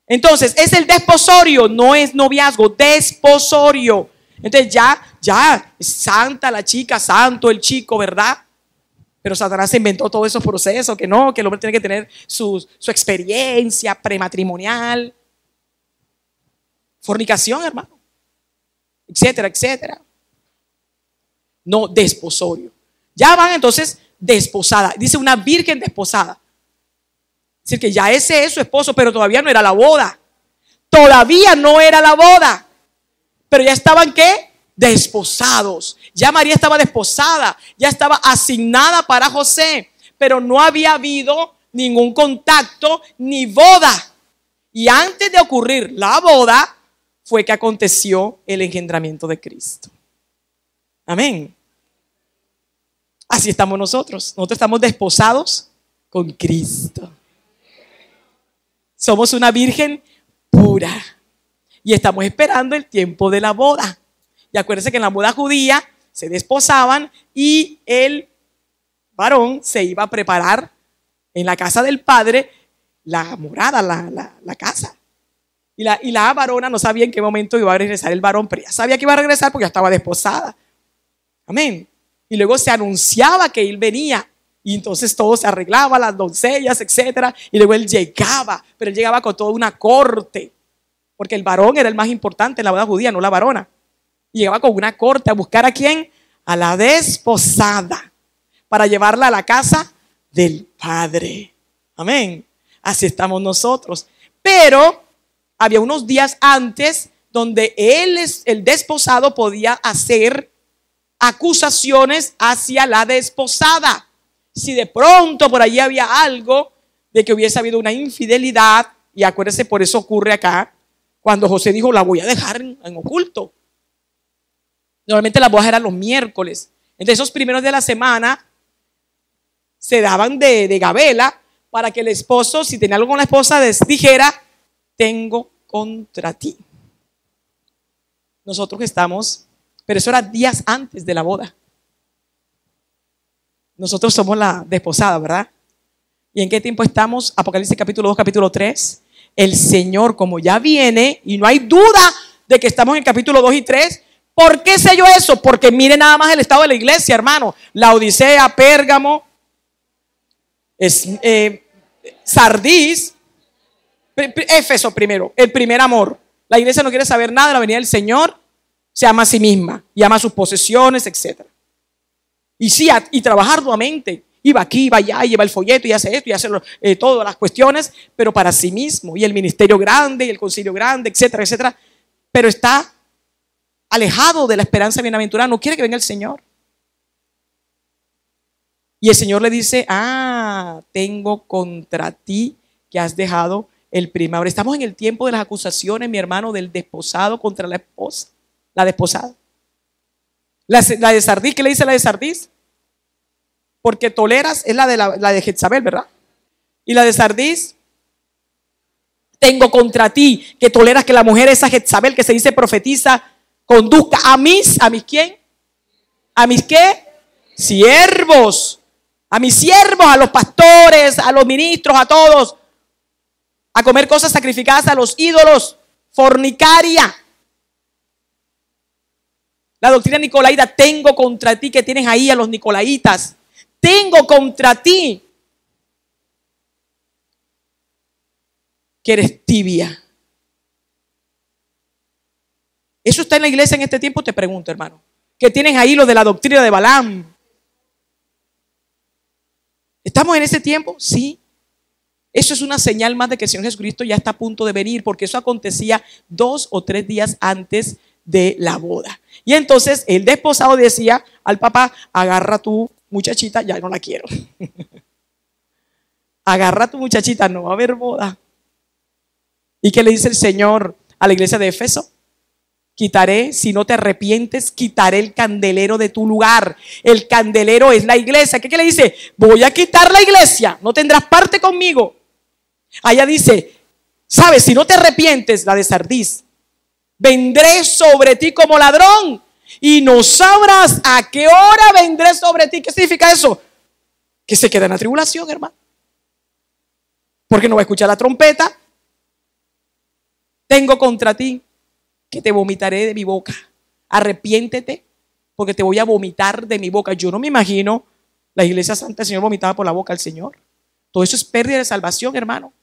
Entonces, es el desposorio, no es noviazgo, desposorio. Entonces ya, es santa la chica, santo el chico, ¿verdad? Pero Satanás inventó todos esos procesos, que no, que el hombre tiene que tener su experiencia prematrimonial, fornicación, hermano, etcétera, etcétera. No, desposorio. Ya van entonces desposada. Dice una virgen desposada. Es decir, que ya ese es su esposo, pero todavía no era la boda. Todavía no era la boda. Pero ya estaban, ¿qué? Desposados. Ya María estaba desposada. Ya estaba asignada para José. Pero no había habido ningún contacto ni boda. Y antes de ocurrir la boda, fue que aconteció el engendramiento de Cristo. Amén. Así estamos nosotros. Nosotros estamos desposados con Cristo. Somos una virgen pura. Y estamos esperando el tiempo de la boda. Y acuérdense que en la boda judía se desposaban y el varón se iba a preparar en la casa del padre la morada, la casa. Y la varona no sabía en qué momento iba a regresar el varón, pero ya sabía que iba a regresar porque ya estaba desposada. Amén. Y luego se anunciaba que él venía. Y entonces todo se arreglaba, las doncellas, etcétera. Y luego él llegaba, pero él llegaba con toda una corte. Porque el varón era el más importante en la boda judía, no la varona. Y llegaba con una corte a buscar ¿a quién? A la desposada. Para llevarla a la casa del padre. Amén. Así estamos nosotros. Pero había unos días antes donde el desposado podía hacer acusaciones hacia la desposada. Si de pronto por allí había algo de que hubiese habido una infidelidad, y acuérdense, por eso ocurre acá, cuando José dijo, la voy a dejar en oculto. Normalmente las bodas eran los miércoles. Entonces esos primeros de la semana se daban de gabela para que el esposo, si tenía algo con la esposa, dijera, tengo contra ti. Nosotros estamos, pero eso era días antes de la boda. Nosotros somos la desposada, ¿verdad? ¿Y en qué tiempo estamos? Apocalipsis capítulo 2, capítulo 3. El Señor, como ya viene, y no hay duda de que estamos en capítulo 2 y 3. ¿Por qué sé yo eso? Porque mire nada más el estado de la iglesia, hermano. La Odisea, Pérgamo, Sardis, Éfeso primero, el primer amor. La iglesia no quiere saber nada de la venida del Señor, se ama a sí misma y ama sus posesiones, etc. Y sí, y trabajar arduamente. Iba aquí, iba allá, y lleva el folleto y hace esto y hace todas las cuestiones, pero para sí mismo. Y el ministerio grande y el concilio grande, etcétera, etcétera. Pero está alejado de la esperanza bienaventurada. No quiere que venga el Señor. Y el Señor le dice, tengo contra ti que has dejado el primer amor. Estamos en el tiempo de las acusaciones, mi hermano, del desposado contra la esposa. La desposada. La de Sardis, ¿qué le dice la de Sardis? Porque toleras, es la de Jezabel, ¿verdad? Y la de Sardis, tengo contra ti que toleras que la mujer esa Jezabel que se dice profetiza, conduzca ¿a mis quién? ¿A mis qué? Siervos. A mis siervos, a los pastores, a los ministros, a todos, a comer cosas sacrificadas a los ídolos, fornicaria. La doctrina nicolaíta, tengo contra ti que tienes ahí a los nicolaitas. Tengo contra ti que eres tibia. ¿Eso está en la iglesia en este tiempo? Te pregunto, hermano. ¿Qué tienes ahí los de la doctrina de Balaam? ¿Estamos en ese tiempo? Sí. Eso es una señal más de que el Señor Jesucristo ya está a punto de venir, porque eso acontecía 2 o 3 días antes de la boda. Y entonces el desposado decía al papá, agarra tu muchachita, ya no la quiero. Agarra tu muchachita, no va a haber boda. ¿Y qué le dice el Señor a la iglesia de Éfeso? Quitaré, si no te arrepientes, quitaré el candelero de tu lugar. El candelero es la iglesia. ¿Qué le dice? Voy a quitar la iglesia, no tendrás parte conmigo. Allá dice, sabes, si no te arrepientes, la de Sardis, vendré sobre ti como ladrón y no sabrás a qué hora vendré sobre ti. ¿Qué significa eso? Que se queda en la tribulación, hermano. Porque no va a escuchar la trompeta, tengo contra ti, que te vomitaré de mi boca. Arrepiéntete, porque te voy a vomitar de mi boca. Yo no me imagino la iglesia santa del Señor vomitada por la boca del Señor. Todo eso es pérdida de salvación, hermano.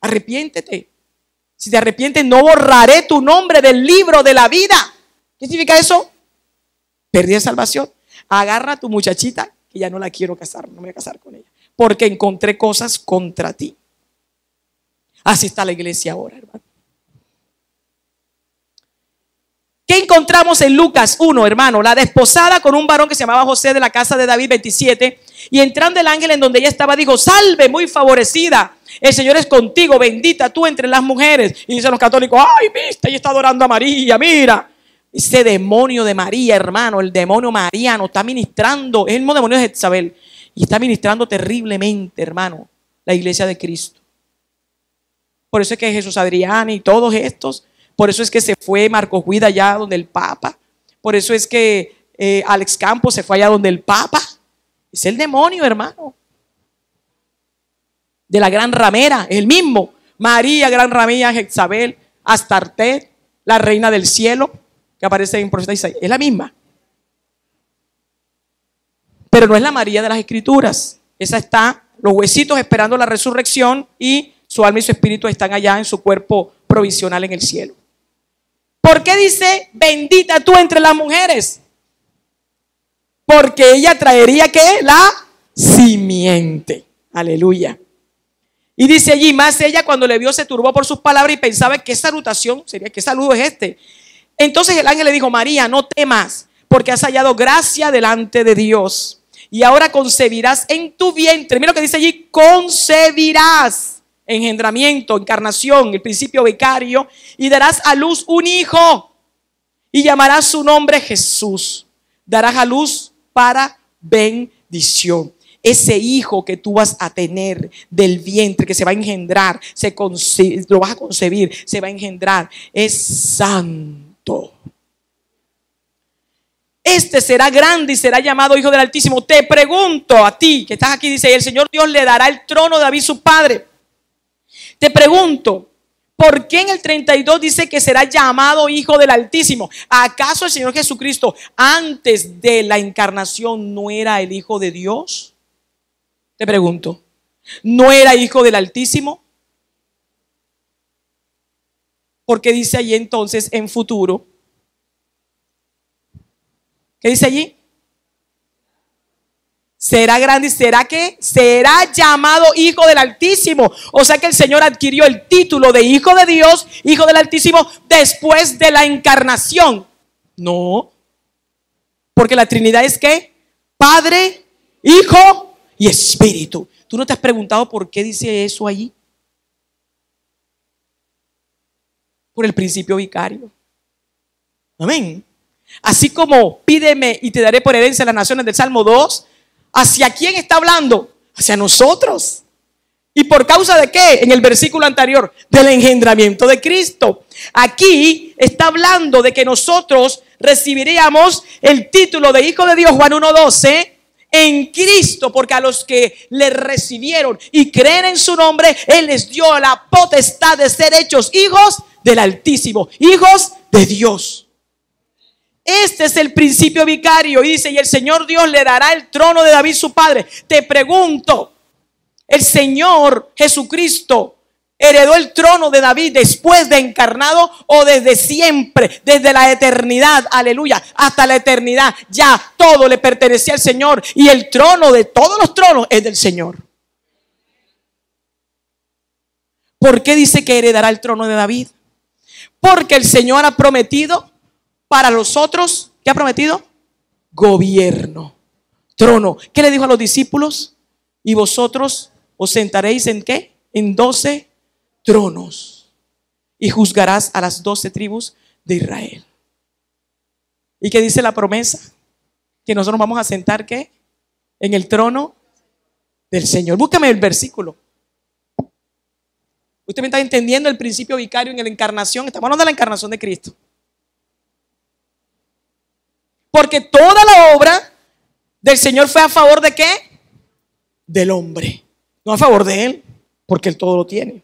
Arrepiéntete. Si te arrepientes, no borraré tu nombre del libro de la vida. ¿Qué significa eso? Pérdida de salvación. Agarra a tu muchachita, que ya no la quiero casar, no me voy a casar con ella, porque encontré cosas contra ti. Así está la iglesia ahora, hermano. ¿Qué encontramos en Lucas 1, hermano? La desposada con un varón que se llamaba José de la casa de David, 27. Y entrando el ángel en donde ella estaba, dijo: salve, muy favorecida, el Señor es contigo, bendita tú entre las mujeres. Y dicen los católicos: ay, viste, ella está adorando a María, mira. Ese demonio de María, hermano, el demonio mariano, está ministrando, es el mismo demonio de Jezabel, y está ministrando terriblemente, hermano, la iglesia de Cristo. Por eso es que Jesús Adrián y todos estos, por eso es que se fue Marcos Guida allá donde el Papa, por eso es que Alex Campos se fue allá donde el Papa. Es el demonio, hermano, de la gran ramera, el mismo. María, gran ramera, Jezabel, Astarté, la reina del cielo, que aparece en el profeta Isaías, es la misma. Pero no es la María de las Escrituras. Esa está, los huesitos esperando la resurrección, y su alma y su espíritu están allá en su cuerpo provisional en el cielo. ¿Por qué dice bendita tú entre las mujeres? Porque ella traería ¿qué? La simiente. Aleluya. Y dice allí: más ella cuando le vio se turbó por sus palabras y pensaba: ¿qué salutación sería? ¿Qué saludo es este? Entonces el ángel le dijo: María, no temas, porque has hallado gracia delante de Dios. Y ahora concebirás en tu vientre. Mira lo que dice allí: concebirás. Engendramiento, encarnación, el principio vicario. Y darás a luz un hijo. Y llamarás su nombre Jesús. Darás a luz para bendición. Ese hijo que tú vas a tener del vientre, que se va a engendrar, lo vas a concebir, se va a engendrar, es santo. Este será grande y será llamado Hijo del Altísimo. Te pregunto a ti que estás aquí, dice: y el Señor Dios le dará el trono de David su padre. Te pregunto, ¿por qué en el 32 dice que será llamado Hijo del Altísimo? ¿Acaso el Señor Jesucristo antes de la encarnación no era el Hijo de Dios? Te pregunto, ¿no era Hijo del Altísimo? Porque dice allí entonces en futuro. ¿Qué dice allí? Será grande y será que será llamado Hijo del Altísimo. O sea que el Señor adquirió el título de Hijo de Dios, Hijo del Altísimo, después de la encarnación. No, porque la Trinidad es ¿qué? Padre, Hijo y Espíritu. ¿Tú no te has preguntado por qué dice eso allí? Por el principio vicario. Amén. Así como pídeme y te daré por herencia las naciones del Salmo 2. ¿Hacia quién está hablando? Hacia nosotros. ¿Y por causa de qué? En el versículo anterior, del engendramiento de Cristo. Aquí está hablando de que nosotros recibiríamos el título de Hijo de Dios, Juan 1:12, en Cristo, porque a los que le recibieron y creen en su nombre, Él les dio la potestad de ser hechos hijos del Altísimo, hijos de Dios. Este es el principio vicario. Y dice: y el Señor Dios le dará el trono de David su padre. Te pregunto, ¿el Señor Jesucristo heredó el trono de David después de encarnado o desde siempre, desde la eternidad? Aleluya, hasta la eternidad. Ya todo le pertenecía al Señor, y el trono de todos los tronos es del Señor. ¿Por qué dice que heredará el trono de David? Porque el Señor ha prometido para los otros, ¿qué ha prometido? Gobierno, trono. ¿Qué le dijo a los discípulos? Y vosotros os sentaréis ¿en qué? En 12 tronos, y juzgarás a las 12 tribus de Israel. ¿Y qué dice la promesa? Que nosotros vamos a sentar ¿qué? En el trono del Señor. Búscame el versículo. Usted me está entendiendo el principio vicario en la encarnación. Estamos hablando de la encarnación de Cristo. Porque toda la obra del Señor fue a favor de ¿qué? Del hombre. No a favor de Él, porque Él todo lo tiene.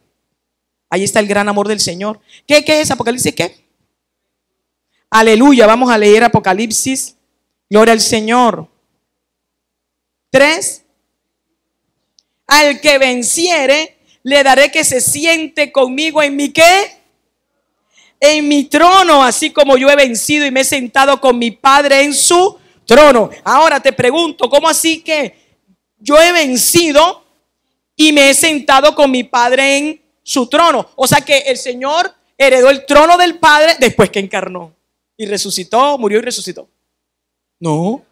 Ahí está el gran amor del Señor. ¿Qué es Apocalipsis? ¿Qué? Aleluya. Vamos a leer Apocalipsis. Gloria al Señor. 3. Al que venciere, le daré que se siente conmigo en mi ¿qué? En mi trono, así como yo he vencido y me he sentado con mi Padre en su trono. Ahora te pregunto, ¿cómo así que yo he vencido y me he sentado con mi Padre en su trono? O sea que el Señor heredó el trono del Padre después que encarnó y resucitó, murió y resucitó. No.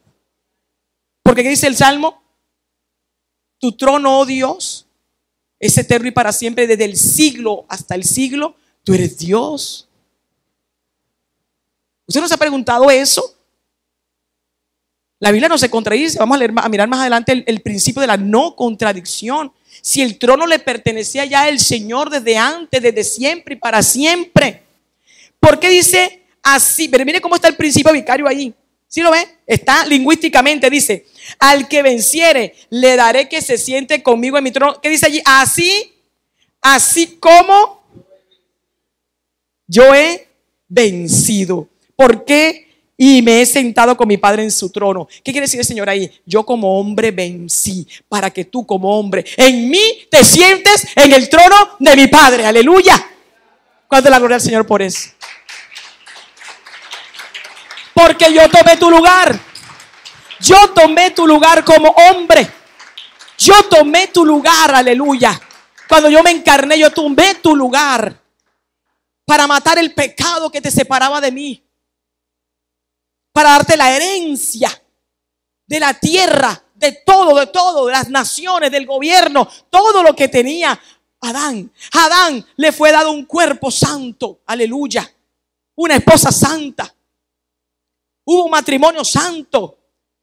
Porque ¿qué dice el Salmo? Tu trono, oh Dios, es eterno y para siempre, desde el siglo hasta el siglo, tú eres Dios. ¿Usted no se ha preguntado eso? La Biblia no se contradice. Vamos a mirar más adelante el principio de la no contradicción. Si el trono le pertenecía ya al Señor desde antes, desde siempre y para siempre. ¿Por qué dice así? Pero mire cómo está el principio vicario ahí. ¿Sí lo ve? Está lingüísticamente, dice, al que venciere, le daré que se siente conmigo en mi trono. ¿Qué dice allí? Así como yo he vencido. ¿Por qué? Y me he sentado con mi Padre en su trono. ¿Qué quiere decir el Señor ahí? Yo como hombre vencí para que tú como hombre en mí te sientes en el trono de mi Padre. Aleluya. ¿Cuánto la gloria al Señor por eso? Porque yo tomé tu lugar. Yo tomé tu lugar como hombre. Yo tomé tu lugar, aleluya. Cuando yo me encarné, yo tomé tu lugar para matar el pecado que te separaba de mí. Para darte la herencia de la tierra, de todo, de las naciones, del gobierno, todo lo que tenía Adán. A Adán le fue dado un cuerpo santo, aleluya. Una esposa santa. Hubo un matrimonio santo.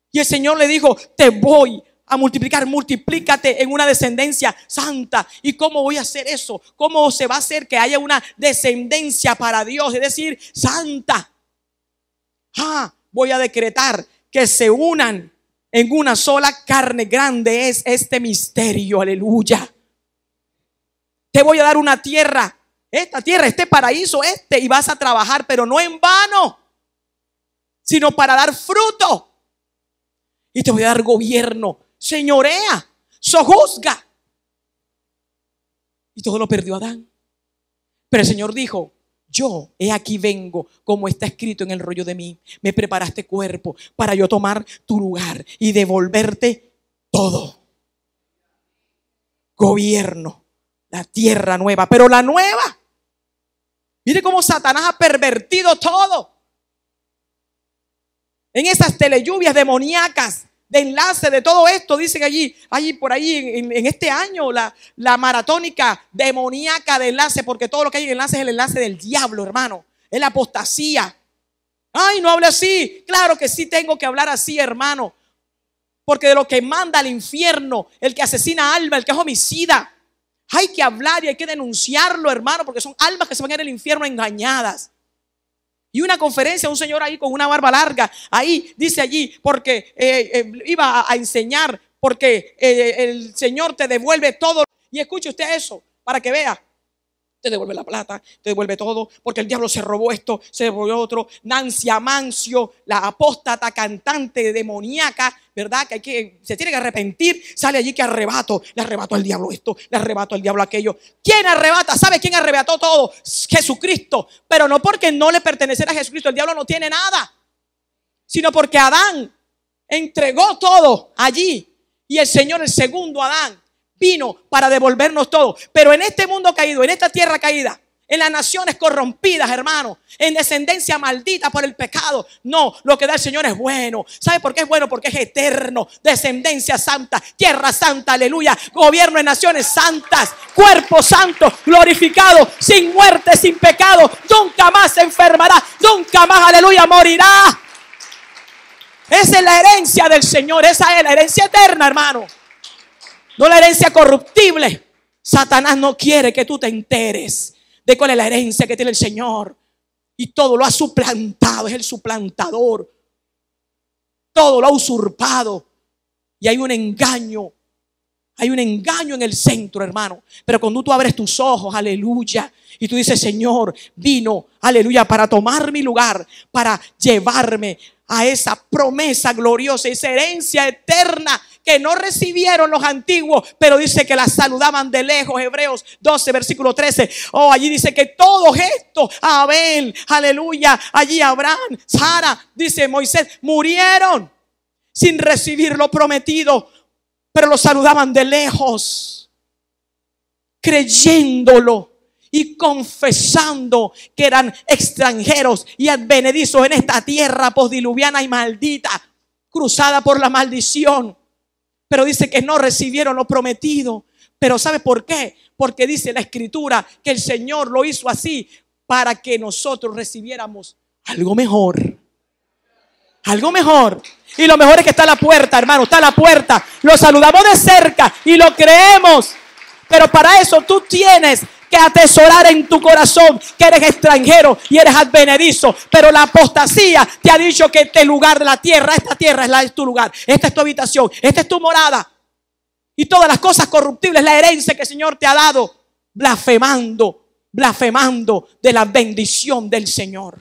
Y el Señor le dijo, te voy a multiplicar, multiplícate en una descendencia santa. ¿Y cómo voy a hacer eso? ¿Cómo se va a hacer que haya una descendencia para Dios? Es decir, santa. Voy a decretar que se unan en una sola carne. Grande es este misterio, aleluya. Te voy a dar una tierra, esta tierra, este paraíso, y vas a trabajar, pero no en vano, sino para dar fruto. Y te voy a dar gobierno, señorea, sojuzga. Y todo lo perdió Adán. Pero el Señor dijo, yo, he aquí vengo, como está escrito en el rollo de mí. Me preparaste cuerpo para yo tomar tu lugar y devolverte todo. Gobierno, la tierra nueva, pero la nueva. Mire cómo Satanás ha pervertido todo. En esas telelluvias demoníacas de enlace de todo esto, dicen allí por ahí en este año, la maratónica demoníaca de enlace, porque todo lo que hay en enlace es el enlace del diablo, hermano. Es la apostasía. Ay, no hable así. Claro que sí tengo que hablar así, hermano. Porque de lo que manda al infierno, el que asesina alma, el que es homicida, hay que hablar y hay que denunciarlo, hermano, porque son almas que se van a ir al infierno engañadas. Y una conferencia, un señor ahí con una barba larga, ahí dice allí, porque iba a enseñar, porque el Señor te devuelve todo. Y escuche usted eso, para que vea. Te devuelve la plata, te devuelve todo, porque el diablo se robó esto, se robó otro. Nancy Amancio, la apóstata cantante demoníaca, ¿verdad? Se tiene que arrepentir. Sale allí que arrebato, le arrebato al diablo esto, le arrebato al diablo aquello. ¿Quién arrebata? ¿Sabe quién arrebató todo? Jesucristo. Pero no porque no le perteneciera a Jesucristo, el diablo no tiene nada, sino porque Adán entregó todo allí. Y el Señor, el segundo Adán, vino para devolvernos todo. Pero en este mundo caído, en esta tierra caída, en las naciones corrompidas, hermano, en descendencia maldita por el pecado, no, lo que da el Señor es bueno. ¿Sabe por qué es bueno? Porque es eterno. Descendencia santa, tierra santa, aleluya. Gobierno en naciones santas, cuerpo santo, glorificado, sin muerte, sin pecado. Nunca más se enfermará, nunca más, aleluya, morirá. Esa es la herencia del Señor, esa es la herencia eterna, hermano. No la herencia corruptible. Satanás no quiere que tú te enteres de cuál es la herencia que tiene el Señor. Y todo lo ha suplantado. Es el suplantador. Todo lo ha usurpado. Y hay un engaño. Hay un engaño en el centro, hermano. Pero cuando tú abres tus ojos, aleluya, y tú dices, Señor, vino, aleluya, para tomar mi lugar, para llevarme a esa promesa gloriosa, esa herencia eterna que no recibieron los antiguos, pero dice que la saludaban de lejos. Hebreos 12, versículo 13. Oh, allí dice que todos estos, Abel, aleluya, allí Abraham, Sara, dice Moisés, murieron sin recibir lo prometido, pero lo saludaban de lejos, creyéndolo y confesando que eran extranjeros y advenedizos en esta tierra postdiluviana y maldita, cruzada por la maldición. Pero dice que no recibieron lo prometido. Pero ¿sabe por qué? Porque dice la Escritura que el Señor lo hizo así para que nosotros recibiéramos algo mejor. Algo mejor. Y lo mejor es que está a la puerta, hermano. Está a la puerta. Lo saludamos de cerca y lo creemos. Pero para eso tú tienes que atesorar en tu corazón que eres extranjero y eres advenedizo. Pero la apostasía te ha dicho que este lugar de la tierra, esta tierra es tu lugar, esta es tu habitación, esta es tu morada. Y todas las cosas corruptibles, la herencia que el Señor te ha dado, blasfemando de la bendición del Señor.